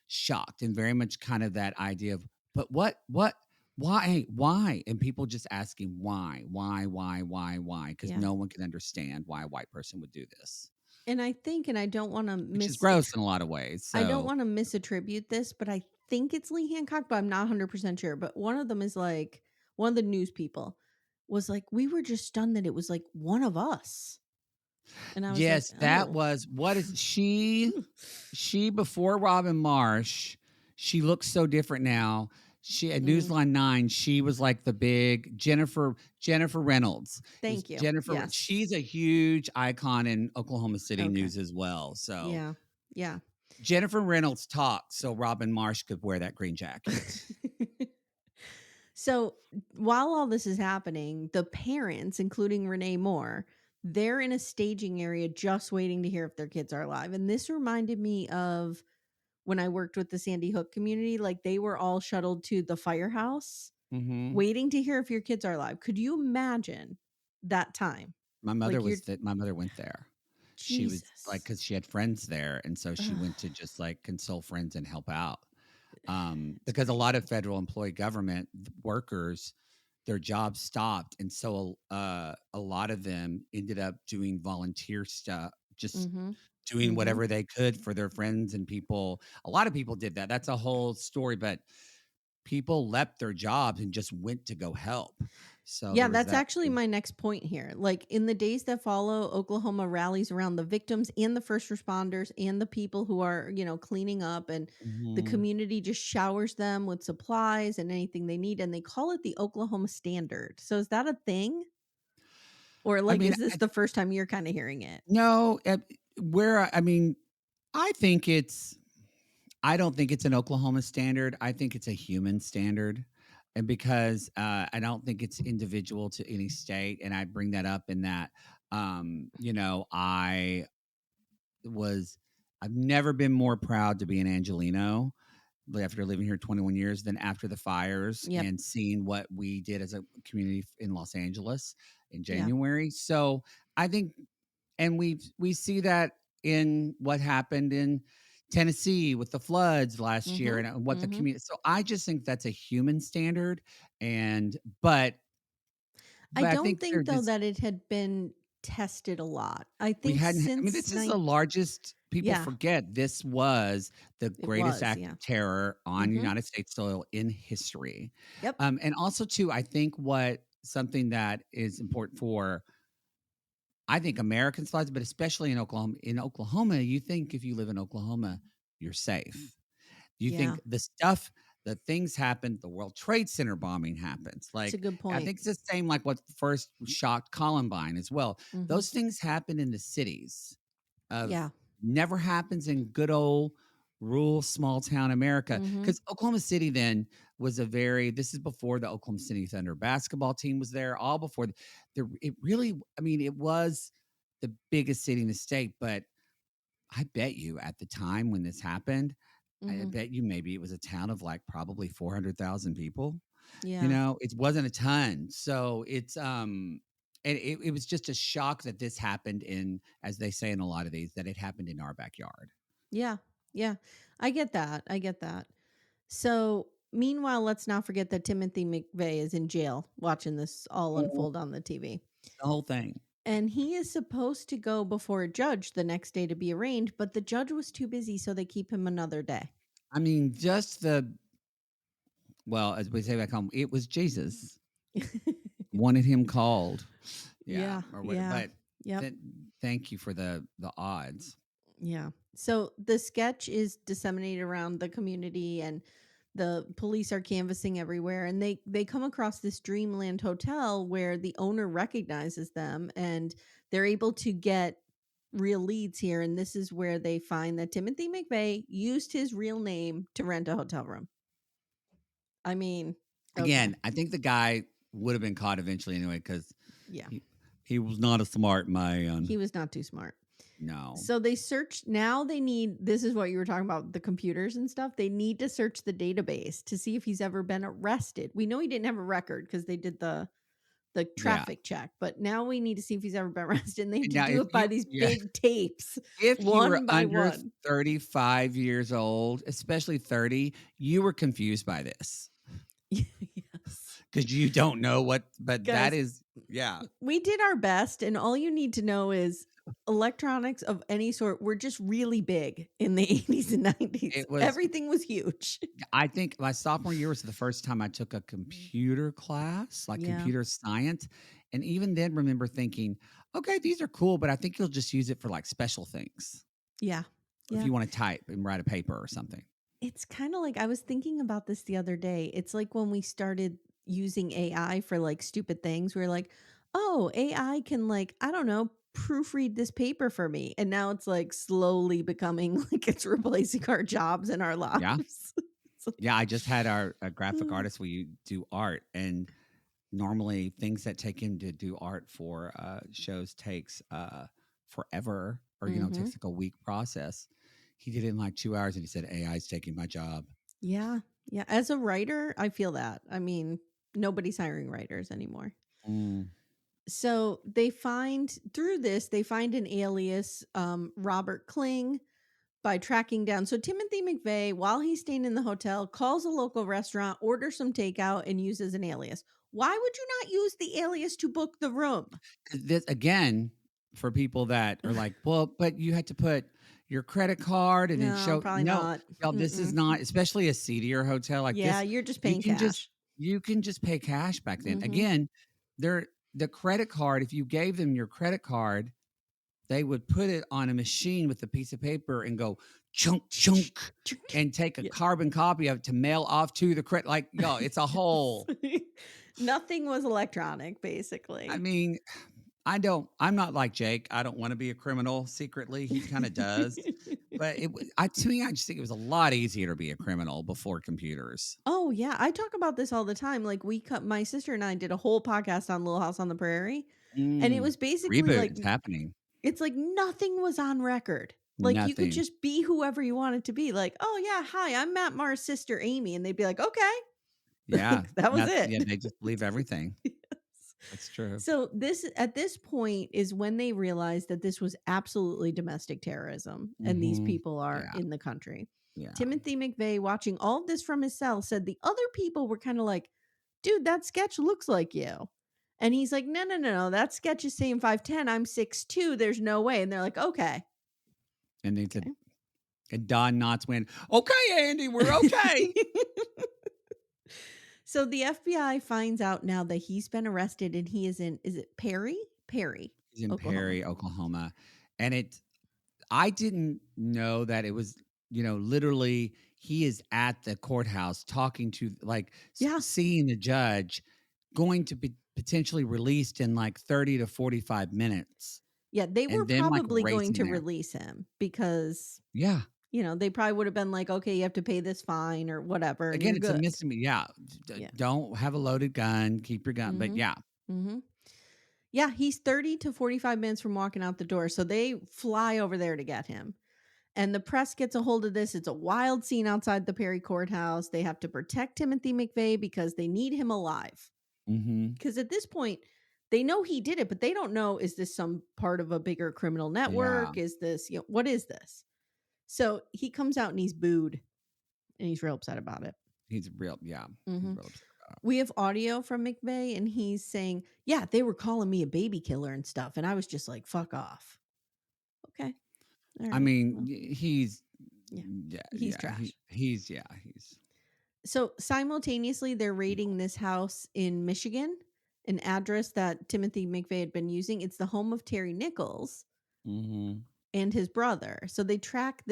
shocked and very much kind of that idea of, but what, why? And people just asking why? Because Yeah. no one can understand why a white person would do this, And I think, and I don't want to which is gross in a lot of ways. I don't So want to misattribute this, but I think it's Lee Hancock, but I'm not 100% sure. But one of them is like, one of the news people was like, we were just stunned that it was like one of us. And I was like, yes, that oh. was what is she before Robin Marsh, she looks so different now. She at Mm, Newsline 9, she was like the big Jennifer Reynolds. It was thank you. Jennifer. Yes. She's a huge icon in Oklahoma City Okay. news as well. So Yeah. Yeah. Jennifer Reynolds talked so Robin Marsh could wear that green jacket. So while all this is happening, the parents, including Renee Moore, they're in a staging area just waiting to hear if their kids are alive. And this reminded me of when I worked with the Sandy Hook community. Like they were all shuttled to the firehouse Hmm. waiting to hear if your kids are alive. Could you imagine that time? My mother Like you're was that. My mother went there. She was like, Jesus. because she had friends there, and so she Ugh, went to just like console friends and help out. it's Because a lot of crazy. federal employee government workers, their jobs stopped, and so a lot of them ended up doing volunteer stuff, just Mm-hmm. doing Mm-hmm. whatever they could for their friends and people. A lot of people did that. That's a whole story, but people left their jobs and just went to go help. So Yeah, there was that's that actually too. my next point here. Like in the days that follow, Oklahoma rallies around the victims and the first responders and the people who are, cleaning up, and the Mhm. community just showers them with supplies and anything they need, and they call it the Oklahoma Standard. So is that a thing? Or I like mean, is this the first time you're kind of hearing it? no, where I mean, I think it's I don't think it's an Oklahoma standard. I think it's a human standard. And because I don't think it's individual to any state. And I bring that up in that, I was, I've never been more proud to be an Angelino after living here 21 years than after the fires Yep. and seeing what we did as a community in Los Angeles in Yeah. January. So I think, and we see that in what happened in Tennessee with the floods last year Mhm. and what the Mhm. community. So I just think that's a human standard, and but I I don't think they're think though just that it had been tested a lot. I we think hadn't. I mean, since this is the largest. People yeah, forget this was the it greatest was. act Yeah. of terror on Mhm. United States soil in history, Yep. and also too, I think what something that is important for I think American lives, but especially in Oklahoma. In Oklahoma, you think if you live in Oklahoma, you're safe. You Yeah. think the things happen, the World Trade Center bombing happens. It's a Like, good I point. think it's the same like what first shocked Columbine as well. Mhm. Those things happen in the cities of Yeah. never happens in good old rural small town America. Mhm. Because Oklahoma City then was this is before the Oklahoma City Thunder basketball team was there, all before it really, I mean, it was the biggest city in the state, but I bet you at the time when this happened, I Mhm. bet you maybe it was a town of like probably 400,000 people. Yeah. It wasn't a ton. So and it was just a shock that this happened in, as they say in a lot of these, that it happened in our backyard. Yeah. Yeah. I get that. I get that. So, meanwhile, let's not forget that Timothy McVeigh is in jail watching this all Oh, unfold on the TV. the whole thing. And he is supposed to go before a judge the next day to be arraigned, but the judge was too busy, so they keep him another day. I mean, just well, as we say back home, it was Jesus wanted him called. Yeah. Yeah. Or what, Yeah. but Yep. th- thank you for the odds. Yeah. So the sketch is disseminated around the community, and the police are canvassing everywhere, and they come across this Dreamland hotel where the owner recognizes them, and they're able to get real leads here, and this is where they find that Timothy McVeigh used his real name to rent a hotel room. I mean, okay. Again, I think the guy would have been caught eventually anyway because Yeah. he he was not a smart He man. was not too smart. No. So they search now they need this is what you were talking about the computers and stuff. They need to search the database to see if he's ever been arrested. We know he didn't have a record because they did the the Yeah. traffic check. But now we need to see if he's ever been arrested. And they have And to now do it by these big tapes, if you were one by under one. 35 years old, especially 30, you were confused by this Yes. because you don't know what, but that Guys, is, yeah, we did our best, and all you need to know is electronics of any sort were just really big in the 80s and 90s. it was. Everything was huge. I think my sophomore year was the first time I took a computer class, like Yeah. computer science. And even then, remember thinking, okay, these are cool, but I think you'll just use it for like special things. Yeah. If Yeah. you want to type and write a paper or something. It's kind of like I was thinking about this the other day. It's like when we started using AI for like stupid things, we are like, oh, AI can, like, I don't know, proofread this paper for me. And now it's like slowly becoming like it's replacing our jobs and our Yeah. lives. It's like, Yeah. I just had our a graphic uh, artist. We do art, and normally things that take him to do art for shows takes forever, or mhm. takes like a week process. He did it in like 2 hours, and he said, AI is taking my job. Yeah. Yeah. As a writer, I feel that. I mean, nobody's hiring writers anymore. Mm. So they find through this, they find an alias, Robert Kling, by tracking down. So Timothy McVeigh, while he's staying in the hotel, calls a local restaurant, orders some takeout, and uses an alias. Why would you not use the alias to book the room? This again, for people that are like, well, but you had to put your credit card and then No, show. probably No, not. y'all, this is Mm-mm. not, especially a seedier hotel like Yeah, this. you're just You paying can just cash. you can just pay cash back then. Mm-hmm. Again, they're the credit card. If you gave them your credit card, they would put it on a machine with a piece of paper and go chunk chunk and take a Yeah. carbon copy of it to mail off to the credit. Like, yo, it's a whole. Nothing was electronic, I basically. mean, I'm not like Jake. I don't want to be a criminal secretly. He kind of does. But to me, I just think it was a lot easier to be a criminal before computers. Oh yeah, I talk about this all the time. Like my sister and I did a whole podcast on Little House on the Prairie, and it Mm. was basically Reboot like is happening. it's like nothing was on record. Like you could Nothing. just be whoever you wanted to be. Like, oh yeah, hi, I'm Matt Marr's sister Amy, and they'd be like, okay, Yeah. like that was it. Yeah, they just believe everything. Yes. That's true. So this at this point is when they realized that this was absolutely domestic terrorism, and these Hmm. people are Yeah. in the country. Yeah. Timothy McVeigh, watching all of this from his cell, said the other people were kind of like, dude, that sketch looks like you. And he's like, no, no, no, no. That sketch is saying 5'10. I'm 6'2. There's no way. And they're like, okay. And they said, Okay. and Don Knotts went, okay, Andy, we're okay. So the FBI finds out now that he's been arrested and he is it Perry? Perry, He's in Oklahoma. Perry, Oklahoma. And I didn't know that it was, literally he is at the courthouse talking to, like, Yeah. seeing the judge, going to be potentially released in like 30 to 45 minutes, Yeah. They were and then like probably going racing to there. release him because, Yeah. they probably would have been like, okay, you have to pay this fine or whatever, and Again, you're it's a good. misdemeanor. Yeah. Yeah. Don't have a loaded gun, keep your gun. But Mm-hmm. yeah. Mm-hmm. Yeah, he's 30 to 45 minutes from walking out the door. So they fly over there to get him. And the press gets a hold of this. It's a wild scene outside the Perry courthouse. They have to protect Timothy McVeigh because they need him alive. Mm-hmm. Because at this point, they know he did it, but they don't know, is this some part of a bigger criminal Yeah. network? Is this, what is this? So he comes out and he's booed and he's real upset about it. He's real. Yeah. He's Mm-hmm. real upset about We have audio from McVeigh and he's saying, yeah, they were calling me a baby killer and stuff. And I was just like, fuck off. Okay. All it. I right. mean, Well, he's, yeah, yeah, he's yeah. trash. He's. So simultaneously, they're raiding this house in Michigan, an address that Timothy McVeigh had been using. It's the home of Terry Nichols Mm-hmm. and his brother. So they track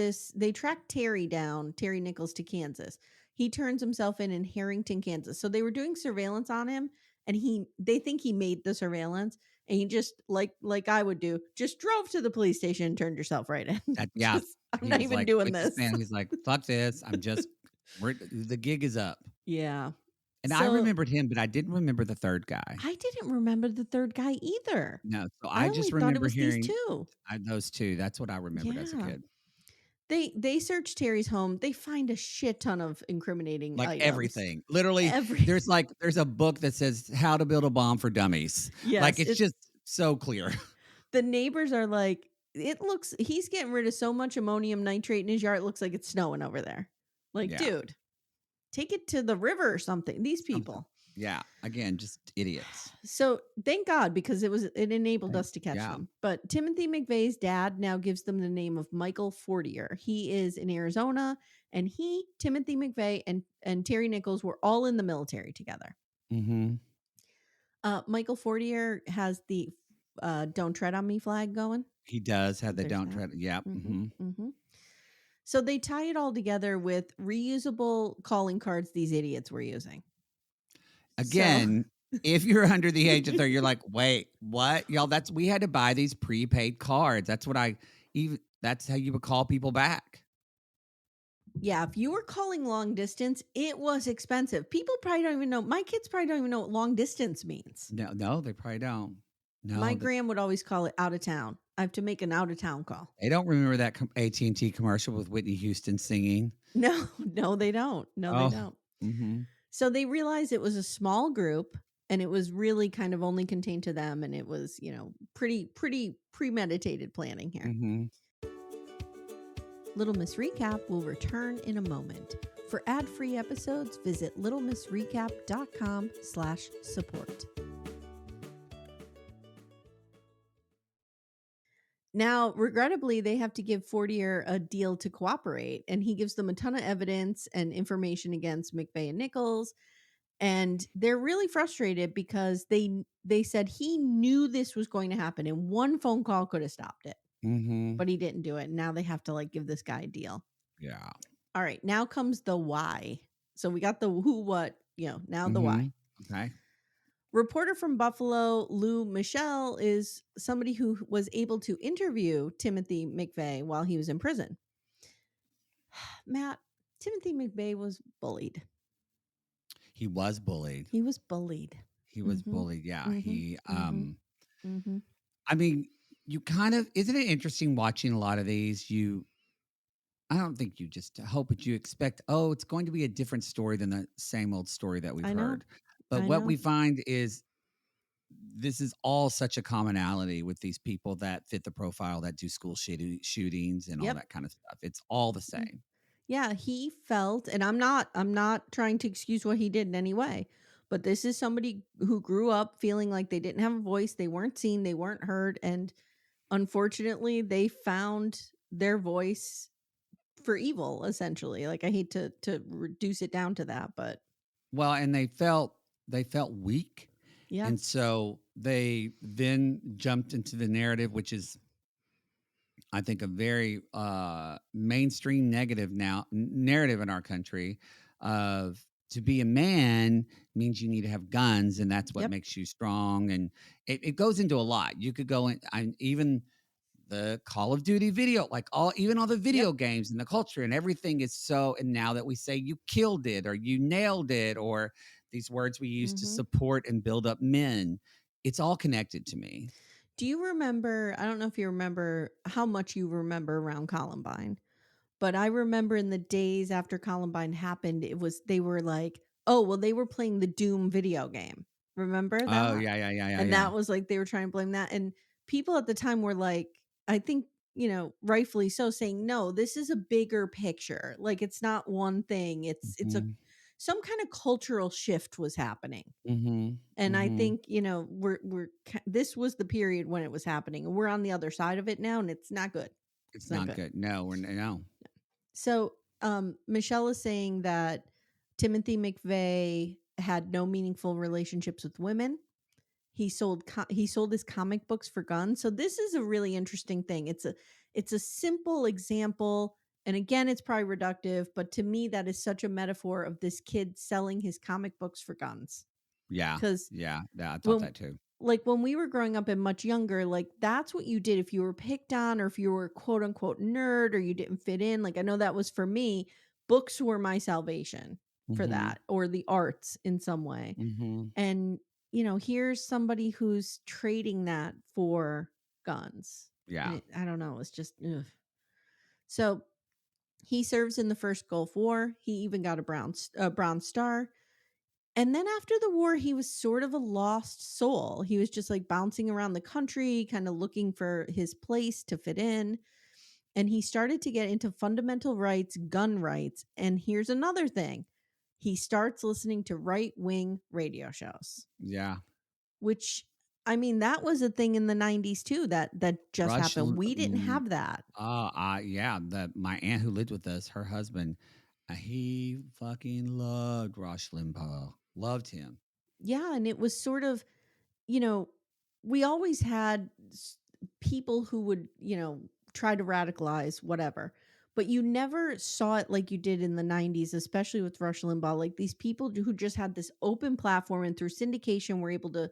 Terry down, Terry Nichols, to Kansas. He turns himself in Harrington, Kansas. So they were doing surveillance on him, and they think he made the surveillance, and he just like I would do, just drove to the police station and turned yourself right in. Yeah. I'm He not was even like, doing with this this. man, he's like, fuck this. The gig is up. Yeah. And I So remembered him, but I didn't remember the third guy. I didn't remember the third guy either. No. So I I only just thought it remember was these hearing two. those two. That's what I remembered as a Yeah. kid. They search Terry's home. They find a shit ton of incriminating Like items. everything. Literally, Every there's a book that says how to build a bomb for dummies. Like yes, it's just so clear. the neighbors are like, it looks he's getting rid of so much ammonium nitrate in his yard. It looks like it's snowing over there. Like, Yeah. dude, take it to the river or something. These Something. people. Yeah. Again, just idiots. So thank God, because it enabled Right. us to catch Yeah. them. But Timothy McVeigh's dad now gives them the name of Michael Fortier. He is in Arizona, and Timothy McVeigh, and Terry Nichols were all in the military together. Mm-hmm. Michael Fortier has the "Don't Tread on Me" flag going. He does have the There's don't that. tread. Yeah. Mm-hmm. So they tie it all together with reusable calling cards these idiots were using. So Again, if you're under the age of 30, you're like, wait, what? Y'all, we had to buy these prepaid cards. That's how you would call people back. yeah, if you were calling long distance, it was expensive. People probably don't even know. My kids probably don't even know what long distance means. No, they probably don't. My No, gram would always call it out of town. I have to make an out of town call. they don't remember that AT&T commercial with Whitney Houston singing. No, no, they don't. No, they Oh, don't. mm-hmm. So they realized it was a small group, and it was really kind of only contained to them, and it was, pretty premeditated planning here. Mm-hmm. Little Miss Recap will return in a moment. For ad-free episodes, visit littlemissrecap.com/support. Now, regrettably, they have to give Fortier a deal to cooperate, and he gives them a ton of evidence and information against McVeigh and Nichols. And they're really frustrated because they said he knew this was going to happen, and one phone call could have stopped it, Mm-hmm. but he didn't do it. Now they have to give this guy a deal. Yeah. All right, now comes the why. So we got the who, what, now the Mm-hmm. why. Okay. Reporter from Buffalo, Lou Michelle, is somebody who was able to interview Timothy McVeigh while he was in prison. Matt, Timothy McVeigh was bullied. He was bullied. He was bullied. He was bullied. Yeah. He Mm-hmm. I mean, you kind of isn't it interesting watching a lot of these? I don't think you just hope, but you expect, oh, it's going to be a different story than the same old story that we've I know. heard. But I what know. we find is this is all such a commonality with these people that fit the profile that do school shootings and all that kind of stuff. It's all the same. Yeah, he felt, and I'm not trying to excuse what he did in any way, but this is somebody who grew up feeling like they didn't have a voice, they weren't seen, they weren't heard, and unfortunately, they found their voice for evil, essentially. I hate to reduce it down to that, but Well, and they felt weak. yeah. And so they then jumped into the narrative, which is, I think, a very mainstream negative narrative in our country of to be a man means you need to have guns, and that's what makes you strong. And it goes into a lot. You could go in, even the Call of Duty video, even all the video games and the culture and everything is so. And now that we say you killed it or you nailed it, or these words we use to support and build up men, it's all connected to me. Do you remember, I don't know if you remember how much you remember around Columbine, but I remember in the days after Columbine happened, they were like, oh, well, they were playing the Doom video game. Remember that? Oh, yeah. And that was they were trying to blame that. And people at the time were like, I think, rightfully so, saying, no, this is a bigger picture. It's not one thing. It's some kind of cultural shift was happening. And I think, this was the period when it was happening, and we're on the other side of it now, and it's not good. It's not good. No, no. So, Michelle is saying that Timothy McVeigh had no meaningful relationships with women. He sold his comic books for guns. So this is a really interesting thing. It's a simple example, and again, it's probably reductive, but to me, that is such a metaphor of this kid selling his comic books for guns. Yeah. Because I thought that too. When we were growing up and much younger, that's what you did if you were picked on, or if you were quote unquote nerd, or you didn't fit in. I know that was for me. Books were my salvation for that, or the arts in some way. And here's somebody who's trading that for guns. Yeah. I don't know. It's just ugh. So He serves in the first Gulf War. He even got a Bronze Star. And then after the war, he was sort of a lost soul. He was just like bouncing around the country, kind of looking for his place to fit in. And he started to get into fundamental rights, gun rights. And here's another thing, he starts listening to right wing radio shows, Yeah. which, I mean, that was a thing in the 90s too, that just Rush. happened. We didn't have that. Yeah. My aunt who lived with us, her husband, he fucking loved Rush Limbaugh. Loved him. Yeah. And it was sort of, you know, we always had people who would, try to radicalize whatever, but you never saw it like you did in the 90s, especially with Rush Limbaugh. Like these people who just had this open platform and through syndication were able to,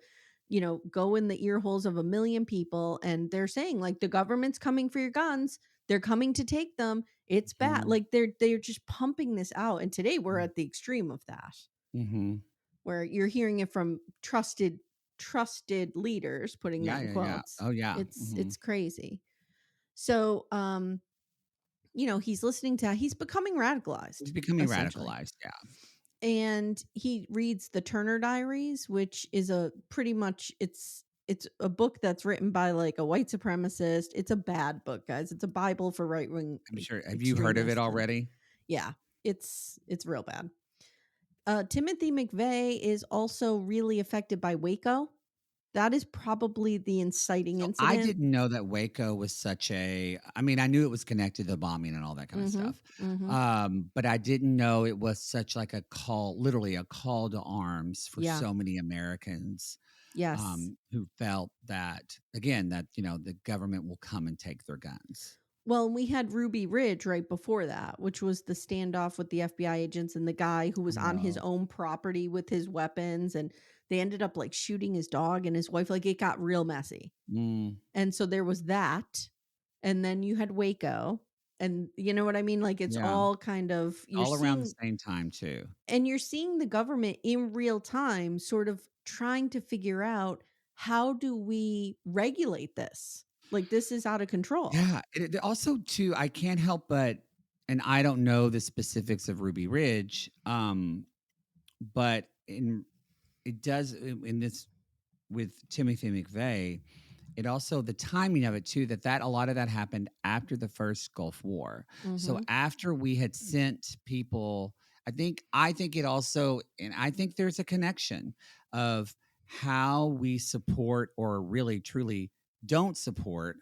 go in the ear holes of a million people. And they're saying, like, the government's coming for your guns. They're coming to take them. It's bad. Mm-hmm. Like they're just pumping this out. And today we're at the extreme of that, Mm-hmm. where you're hearing it from trusted leaders, putting Yeah. that in Yeah. Yeah. quotes. Oh, yeah. Mm-hmm. It's crazy. So he's becoming radicalized, He's becoming essentially. radicalized. Yeah. And he reads the Turner Diaries, which is a pretty much it's a book that's written by like a white supremacist. It's a bad book, guys. It's a Bible for right wing I'm sure. Have you heard of it extremists. And already? yeah, it's real bad. Timothy McVeigh is also really affected by Waco. That is probably the inciting So I incident. didn't know that Waco was such a. I mean, I knew it was connected to the bombing and all that kind of Mm-hmm. stuff, Mm-hmm. but I didn't know it was such like a call, literally a call to arms for Yeah. so many Americans Yes. who felt that again that the government will come and take their guns. Well, we had Ruby Ridge right before that, which was the standoff with the FBI agents and the guy who was on his Oh, own property with his weapons. And they ended up like shooting his dog and his wife. Like it got real messy. mm, And so there was that. And then you had Waco. And you know what I mean? Like it's yeah, all kind of, all around the same time too. you're seeing the government in real time sort of trying to figure out, how do we regulate this? Like this is out of control. Yeah, also too, I can't help but, and I don't know the specifics of Ruby Ridge, but it does in this with Timothy McVeigh. It also the timing of it too that a lot of that happened after the first Gulf War. So Mm-hmm. after we had sent people, I think it also, and I think there's a connection of how we support or really truly don't support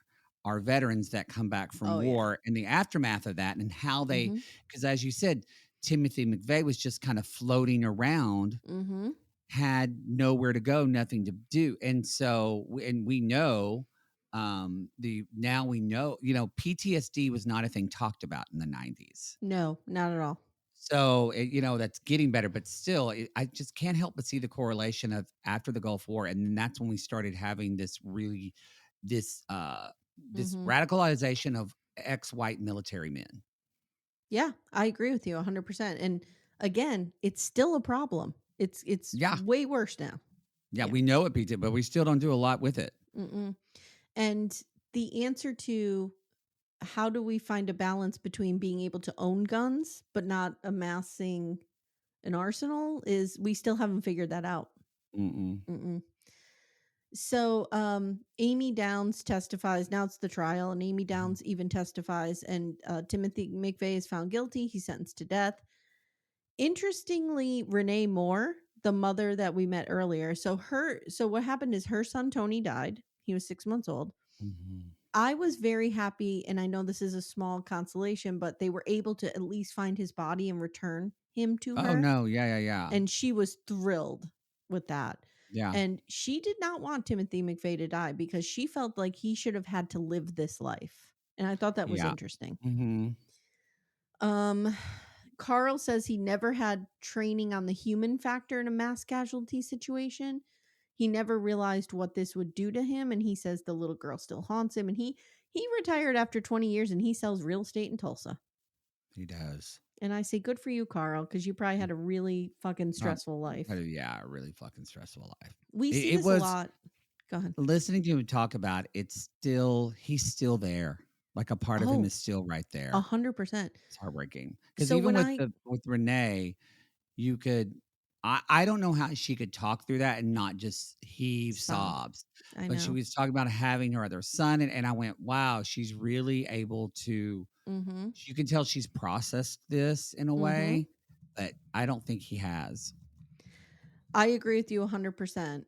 our veterans that come back from Oh yeah. war and the aftermath of that and how they, Mm-hmm. because as you said, Timothy McVeigh was just kind of floating around, Mm-hmm. had nowhere to go, nothing to do. And so, and we know, now we know, PTSD was not a thing talked about in the 90s. No, not at all. So, that's getting better, but still, I just can't help but see the correlation of after the Gulf War. And then that's when we started having this, this Mm-hmm. radicalization of ex-white military men. Yeah, I agree with you 100%. And again, it's still a problem. It's Yeah. way worse now. Yeah. Yeah. We know it, PT, but we still don't do a lot with it. Mm-mm. And the answer to how do we find a balance between being able to own guns but not amassing an arsenal is we still haven't figured that out. Mm-mm. Mm-mm. So Amy Downs testifies. Now it's the trial, and Amy Mhm. Downs even testifies, and Timothy McVeigh is found guilty. He's sentenced to death. Interestingly, Renee Moore, the mother that we met earlier, so what happened is her son Tony died. He was 6 months old. Mhm. I was very happy, and I know this is a small consolation, but they were able to at least find his body and return him to Oh, her. no. Yeah, yeah, yeah. And she was thrilled with that. Yeah. And she did not want Timothy McVeigh to die because she felt like he should have had to live this life. And I thought that was Yeah. interesting. Mhm. Um, Carl says he never had training on the human factor in a mass casualty situation. He never realized what this would do to him, and he says the little girl still haunts him. And he retired after 20 years, and he sells real estate in Tulsa. He does. And I say, good for you, Carl, because you probably had a really fucking stressful life. Yeah, a really fucking stressful life. We see It this a was lot. Go ahead. listening to him talk about he's still there. Like a part of him Oh, is still right there. 100%. It's heartbreaking because So even when with I the with Renee, you could. I don't know how she could talk through that and not just heave sob, sobs, I but she know. was talking about having her other son, and I went, wow, she's really able to. Mhm. You can tell she's processed this in a Mhm. way that I don't think he has. I agree with you 100%.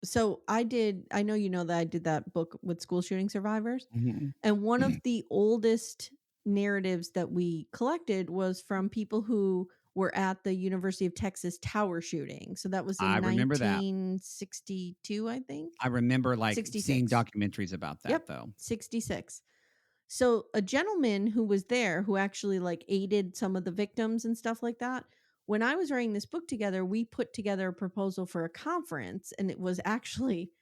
So I know you know that I did that book with school shooting survivors, Mhm. and one of the oldest narratives that we collected was from people who were at the University of Texas tower shooting. So that was I in remember that. 1962, I think. I remember, like, seeing 66. documentaries about that, Yep, though. 66. So a gentleman who was there who actually like aided some of the victims and stuff like that. When I was writing this book together, we put together a proposal for a conference, and it was actually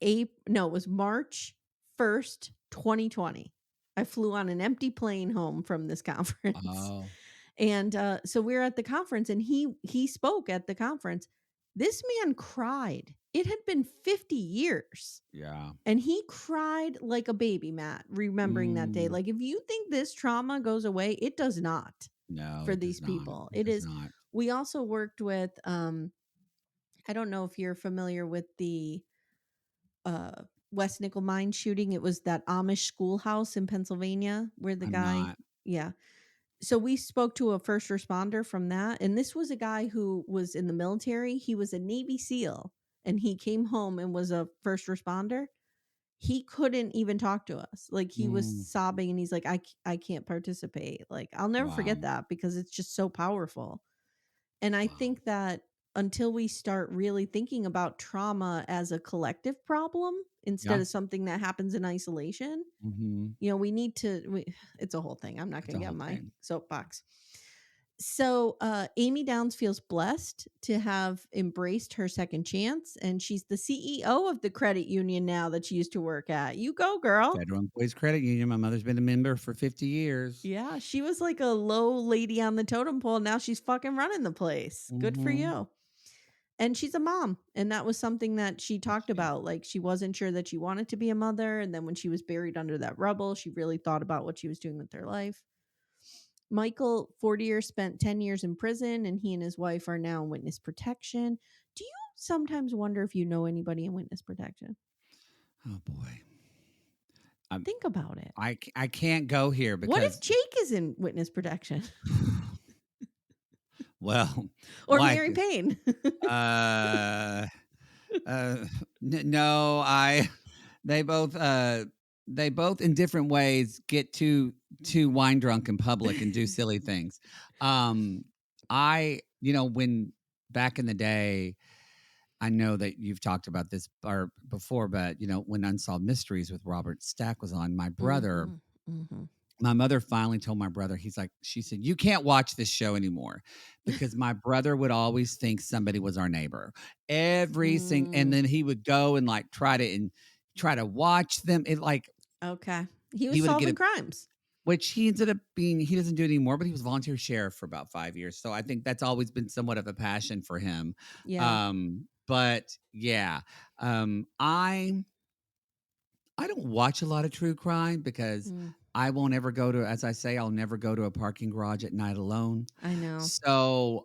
it was March 1st, 2020. I flew on an empty plane home from this conference. Oh, And so we were at the conference, and he spoke at the conference. This man cried. It had been 50 years. yeah. And he cried like a baby, Matt, remembering that day. Mm, Like, if you think this trauma goes away, it does not no, for it these does not. people. It It does is. not. We also worked with, I don't know if you're familiar with the uh, West Nickel mine shooting. It was that Amish schoolhouse in Pennsylvania where the I'm guy, not. yeah. So we spoke to a first responder from that. And this was a guy who was in the military. He was a Navy SEAL, and he came home and was a first responder. He couldn't even talk to us. Like, he was Mm, sobbing, and he's like, I can't participate. Like, I'll never wow. forget that because it's just so powerful. And I Wow. think that until we start really thinking about trauma as a collective problem instead Yeah. of something that happens in isolation, Mhm. we need to it's a whole thing. I'm not It's going a to get on whole my thing. soapbox. So, Amy Downs feels blessed to have embraced her second chance, and she's the CEO of the credit union now that she used to work at. You go, girl. Federal Employees Credit Union. My mother's been a member for 50 years. Yeah, she was like a low lady on the totem pole. Now she's fucking running the place. Good for Mhm. you. And she's a mom. And that was something that she Yes, talked she is. about. Like, she wasn't sure that she wanted to be a mother. And then when she was buried under that rubble, she really thought about what she was doing with her life. Michael, 40 years, spent 10 years in prison, and he and his wife are now in witness protection. Do you sometimes wonder if you know anybody in witness protection? Oh, boy. I'm Think about it. I can't go here What if because Jake is in witness protection well, or like, Mary Payne? uh, uh, no, I they both, they both in different ways get too wine drunk in public and do silly things. Um, when back in the day, I know that you've talked about this or before, but when Unsolved Mysteries with Robert Stack was on, Mhm. Mhm. my mother finally told my brother, she said, you can't watch this show anymore because my brother would always think somebody was our neighbor. And Mm, then he would go and like try to watch them. It like okay. He was he would get solving a crimes. which he ended up being, he doesn't do it anymore, but he was volunteer sheriff for about 5 years. So I think that's always been somewhat of a passion for him. Yeah. But yeah, um, I I don't watch a lot of true crime because Mm, I won't ever go to, as I say, I'll never go to a parking garage at night alone. I know. So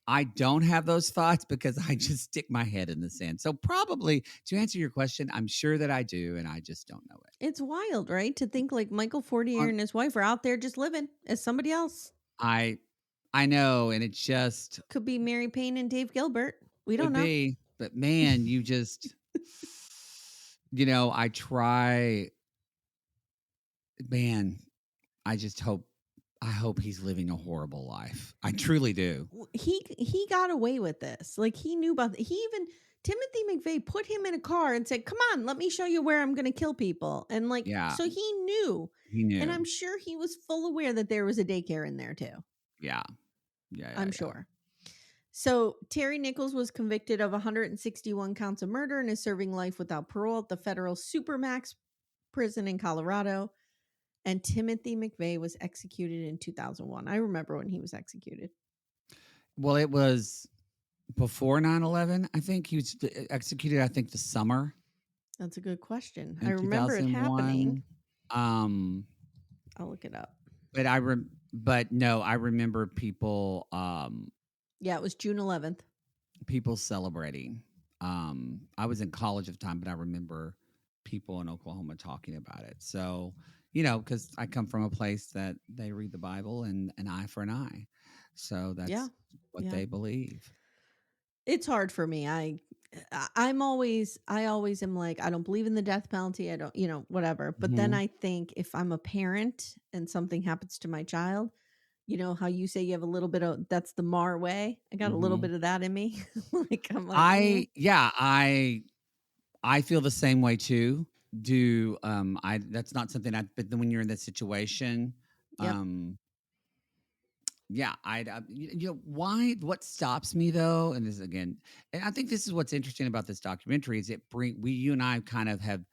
I don't have those thoughts because I just stick my head in the sand. So probably to answer your question, I'm sure that I do, and I just don't know it. It's wild, right? To think like Michael Fortier On, and his wife are out there just living as somebody else. I I know, and it just Could be Mary Payne and Dave Gilbert. We don't could know. be, but man, you just I try, man, I just hope I hope he's living a horrible life. I truly do. He got away with this. Like, he knew about he even Timothy McVeigh put him in a car and said, "Come on, let me show you where I'm going to kill people." And like, Yeah, so he knew. he And knew. I'm sure he was full aware that there was a daycare in there too. Yeah. Yeah, yeah, I'm yeah. sure. So Terry Nichols was convicted of 161 counts of murder and is serving life without parole at the federal supermax prison in Colorado. And Timothy McVeigh was executed in 2001. I remember when he was executed. Well, it was before 9/11. I think he was executed, I think, the summer That's a good question. I in remember it happening. 2001. Um, I'll look it up. but but no, I remember Yeah, it was June 11th. people celebrating. I was in college at the time, but I remember people in Oklahoma talking about it. So, because I come from a place that they read the Bible and an eye for an eye. So Yeah. that's what Yeah. they believe. It's hard for me. I always am like, I don't believe in the death penalty. I don't, whatever. But then Hmm. I think if I'm a parent and something happens to my child, you know how you say you have a little bit of that's the Marr way. I got a little Hmm. bit of that in me. I'm like, Yeah, I feel the same way too. I that's not something but then when you're in this situation, yep, um, yeah, why? What stops me though, and this is again, and I think this is what's interesting about this documentary is you and I kind of have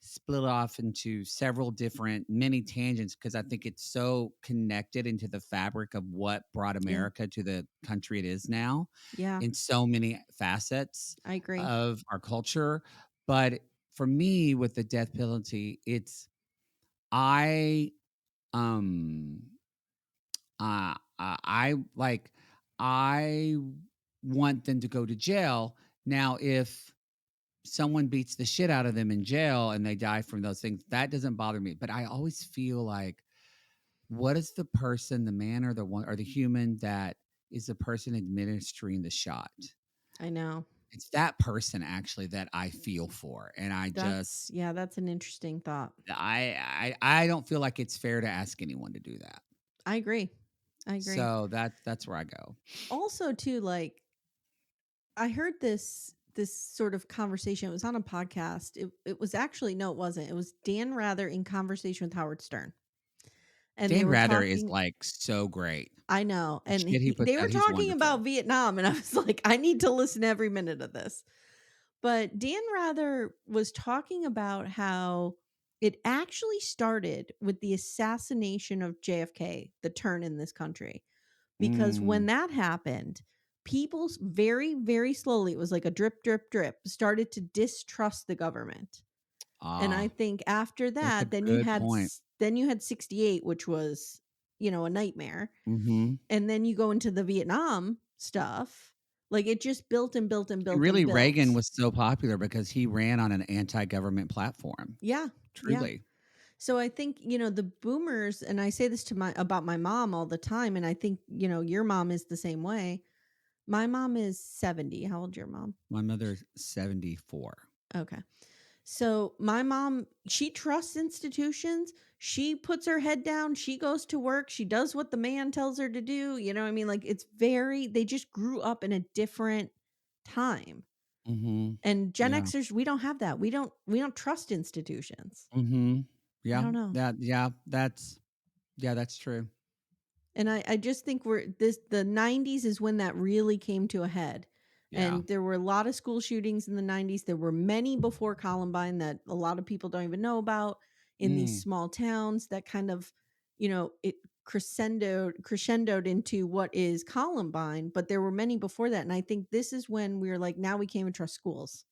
split off into several different many tangents because I think it's so connected into the fabric of what brought yeah, America to the country it is now yeah. in so many facets I agree. of our culture. But for me, with the death penalty, I um I like I want them to go to jail. Now, if someone beats the shit out of them in jail and they die from those things, that doesn't bother me. But I always feel like, what is the person, the man or the one or the human that is the person administering the shot? I know. It's that person actually that I feel for, and That's an interesting thought. I don't feel like it's fair to ask anyone to do that. I agree. I agree. So that's where I go. Also, too, like I heard this sort of conversation. It was on a podcast. It was actually no, it wasn't. It was Dan Rather in conversation with Howard Stern, and they Dan were Rather is talking. like so great. I know, The and shit he puts they were out, he's talking wonderful. about Vietnam, and I was like, I need to listen to every minute of this. But Dan Rather was talking about how it actually started with the assassination of JFK, the turn in this country. Because when Mm, that happened, people very, very slowly, it was like a drip, drip, drip, started to distrust the government. And I ah, think after that's a that, good point. then you had 68, which was, a nightmare. Mhm. And then you go into the Vietnam stuff. Like it just built and built and And built and really, Reagan built. was so popular because he ran on an anti-government platform. Yeah. Yeah. Truly. So I think, the boomers, and I say this to my about my mom all the time, and I think, your mom is the same way. My mom is 70. How old your mom? My mother's 74. Okay. So my mom, she trusts institutions. She puts her head down. She goes to work. She does what the man tells her to do. You know what I mean? Like they just grew up in a different time. Mhm. And Gen Yeah. Xers, we don't have that. We don't trust institutions. Mhm. I Yeah. don't know. That's true. And I just think the 90s is when that really came to a head. Yeah. And there were a lot of school shootings in the 90s. There were many before Columbine that a lot of people don't even know about in these Mm. small towns that kind of, it crescendoed into what is Columbine, but there were many before that. And I think this is when we were like, now we can't even trust schools.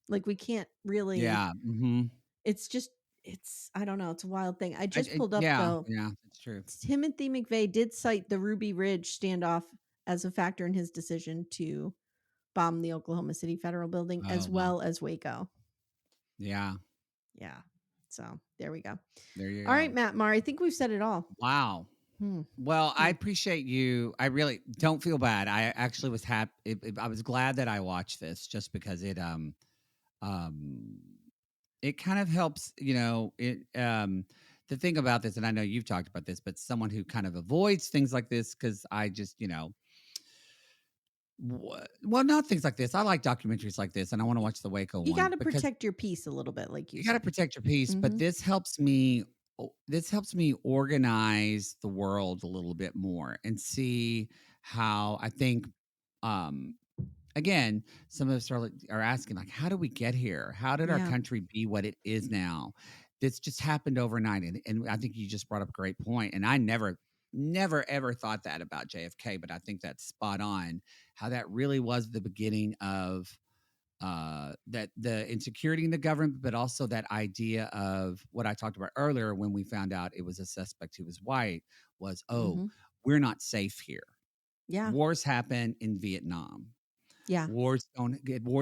Like we can't really, Yeah. Mhm. it's just, I don't know, it's a wild thing. I just pulled up Yeah. though, Yeah, that's true. Timothy McVeigh did cite the Ruby Ridge standoff as a factor in his decision to bomb the Oklahoma City Federal Building Oh, as wow. well as Waco. Yeah. Yeah. So there we go. There you All go. right, Matt Marr, I think we've said it all. Wow. Hmm. Well, I Hmm. appreciate you. I really don't feel bad. I actually was happy. I was glad that I watched this just because um it kind of helps, the thing about this, and I know you've talked about this, but someone who kind of avoids things like this because I just, well, not things like this. I like documentaries like this, and I want to watch the Waco You got one to because protect your peace a little bit, like you you got to say. protect your peace. But Mm-hmm. this helps me organize the world a little bit more and see how I think. Um, Again, some of us are asking, like, how do we get here? How did our Yeah. country be what it is now? This just happened overnight, and I think you just brought up a great point. And I never ever thought that about JFK, but I think that's spot on. How that really was the beginning of that the insecurity in the government, but also that idea of what I talked about earlier when we found out it was a suspect who was white was, oh, Mm-hmm. we're not safe here. Yeah. Wars happen in Vietnam. Yeah. Wars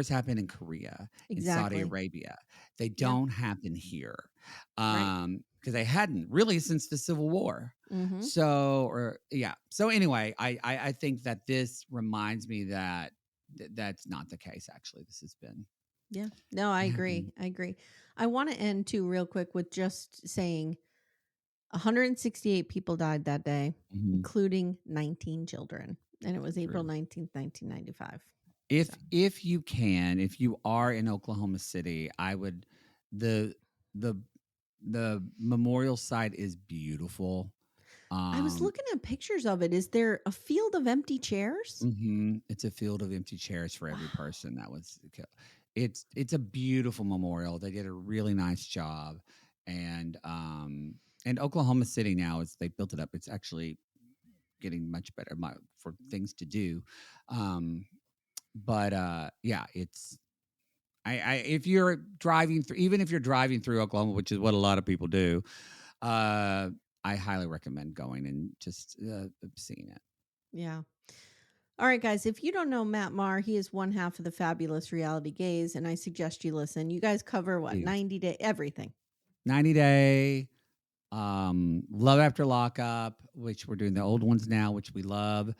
happen in Korea, in Saudi Exactly. Arabia. They Yeah. don't happen here. Right. Because they hadn't really since the Civil War. Mm-hmm. So anyway, I think that this reminds me that that's not the case. Actually, this has been Yeah. No, I agree. happening. I agree. I want to end too real quick with just saying 168 people died that day, Mhm. including 19 children. And it was April True. 19th, 1995. So, If you can, if you are in Oklahoma City, I would the the the memorial site is beautiful. I was Um, looking at pictures of it. Is there a field of empty chairs? it's a field of empty chairs for every Wow. person that was it's a beautiful memorial. They did a really nice job. And Oklahoma City now is they built it up. It's actually getting much better for things to do. Um, but yeah, it's I if you're driving through, even if you're driving through Oklahoma, which is what a lot of people do, uh, I highly recommend going and just seeing it. Yeah. All right, guys. If you don't know Matt Marr, he is one half of the fabulous Reality Gaze, and I suggest you listen. You guys cover what, Please. 90-day everything. 90 Day, Love After Lockup, which we're doing the old ones now, which we love.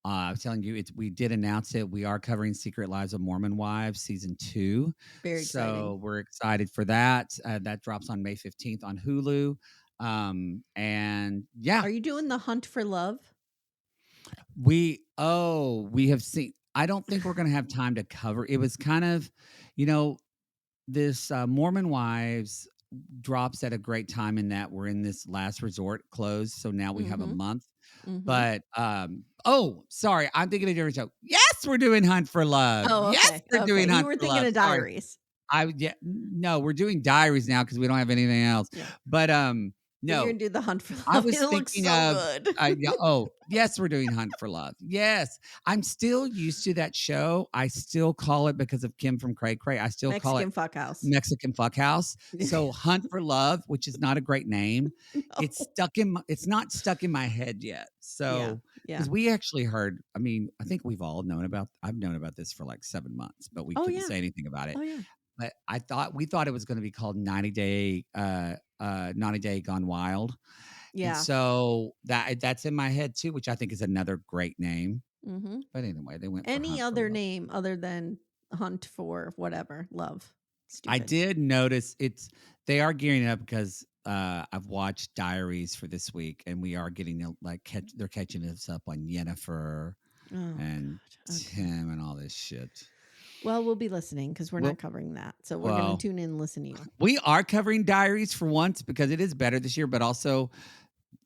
I was telling you, we did announce it. We are covering Secret Lives of Mormon Wives season 2, Very exciting. so we're excited for that. That drops on May 15th on Hulu. And yeah, Are you doing the hunt for love? we have seen. I don't think we're going to have time to cover. It was kind of, you know, this Mormon Wives drops at a great time in that we're in this last resort close. So now we have a Mm-hmm. month. Mm-hmm. But oh, sorry, I'm thinking of a different show. Yes, we're doing Hunt for Love. Oh, Yes, okay. we're Okay. doing You Hunt were for thinking Love. of Sorry. Diaries. No, we're doing Diaries now because we don't have anything else. Yeah. But But you're no, going to do the hunt for I love. was It looks thinking so of good. yeah, oh, yes, we're doing Hunt for Love. Yes. I'm still used to that show. I still call it, because of Kim from Cray Cray, I still call it Mexican fuck house. Mexican Fuck House. So Hunt for Love, which is not a great name, No. it's not stuck in my head yet. Yeah. So Yeah. because we actually heard, I mean, I think I've known about this for like 7 months, but we Oh, couldn't yeah. say anything about it. Oh, yeah. But we thought it was going to be called 90 Day Gone Wild. And Yeah. so that's in my head too, which I think is another great name. Mm-hmm. But anyway, they went for Any Hunt for other Love. name other than hunt for whatever love? I Stupid. did notice they are gearing up because I've watched Diaries for this week, and we are getting they're catching us up on Yennefer Oh, and God. Okay. Tim and all this shit. Well, we'll be listening because we're Well, not covering that. So we're going to well, tune in and listen to you. we are covering Diaries for once because it is better this year, but also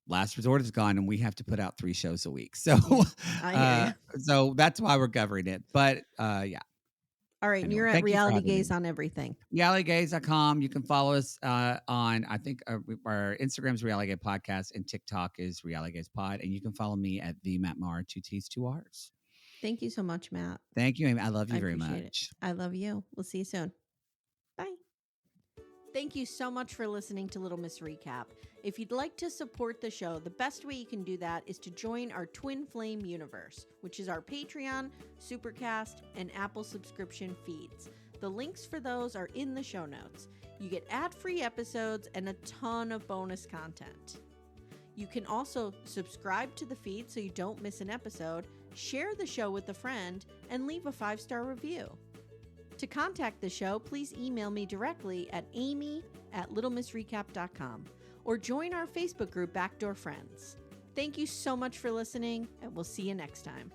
Last Resort is gone, and we have to put out 3 shows a week. So, I hear you. so that's why we're covering it. But yeah. All right. And Anyway, you're at thank you for Reality having me. Gaze on everything. RealityGaze.com. You can follow us on, I think our Instagram's Reality Gaze Podcast, and TikTok is Reality Gaze Pod. And you can follow me at the Matt Marr, 2 T's, 2 R's. Thank you so much, Matt. Thank you, Amy. I love you I very appreciate much. it. I love you. We'll see you soon. Bye. Thank you so much for listening to Little Miss Recap. If you'd like to support the show, the best way you can do that is to join our Twin Flame universe, which is our Patreon, Supercast, and Apple subscription feeds. The links for those are in the show notes. You get ad-free episodes and a ton of bonus content. You can also subscribe to the feed so you don't miss an episode, share the show with a friend, and leave a 5-star review. To contact the show, please email me directly at amy@littlemissrecap.com or join our Facebook group Backdoor Friends. Thank you so much for listening, and we'll see you next time.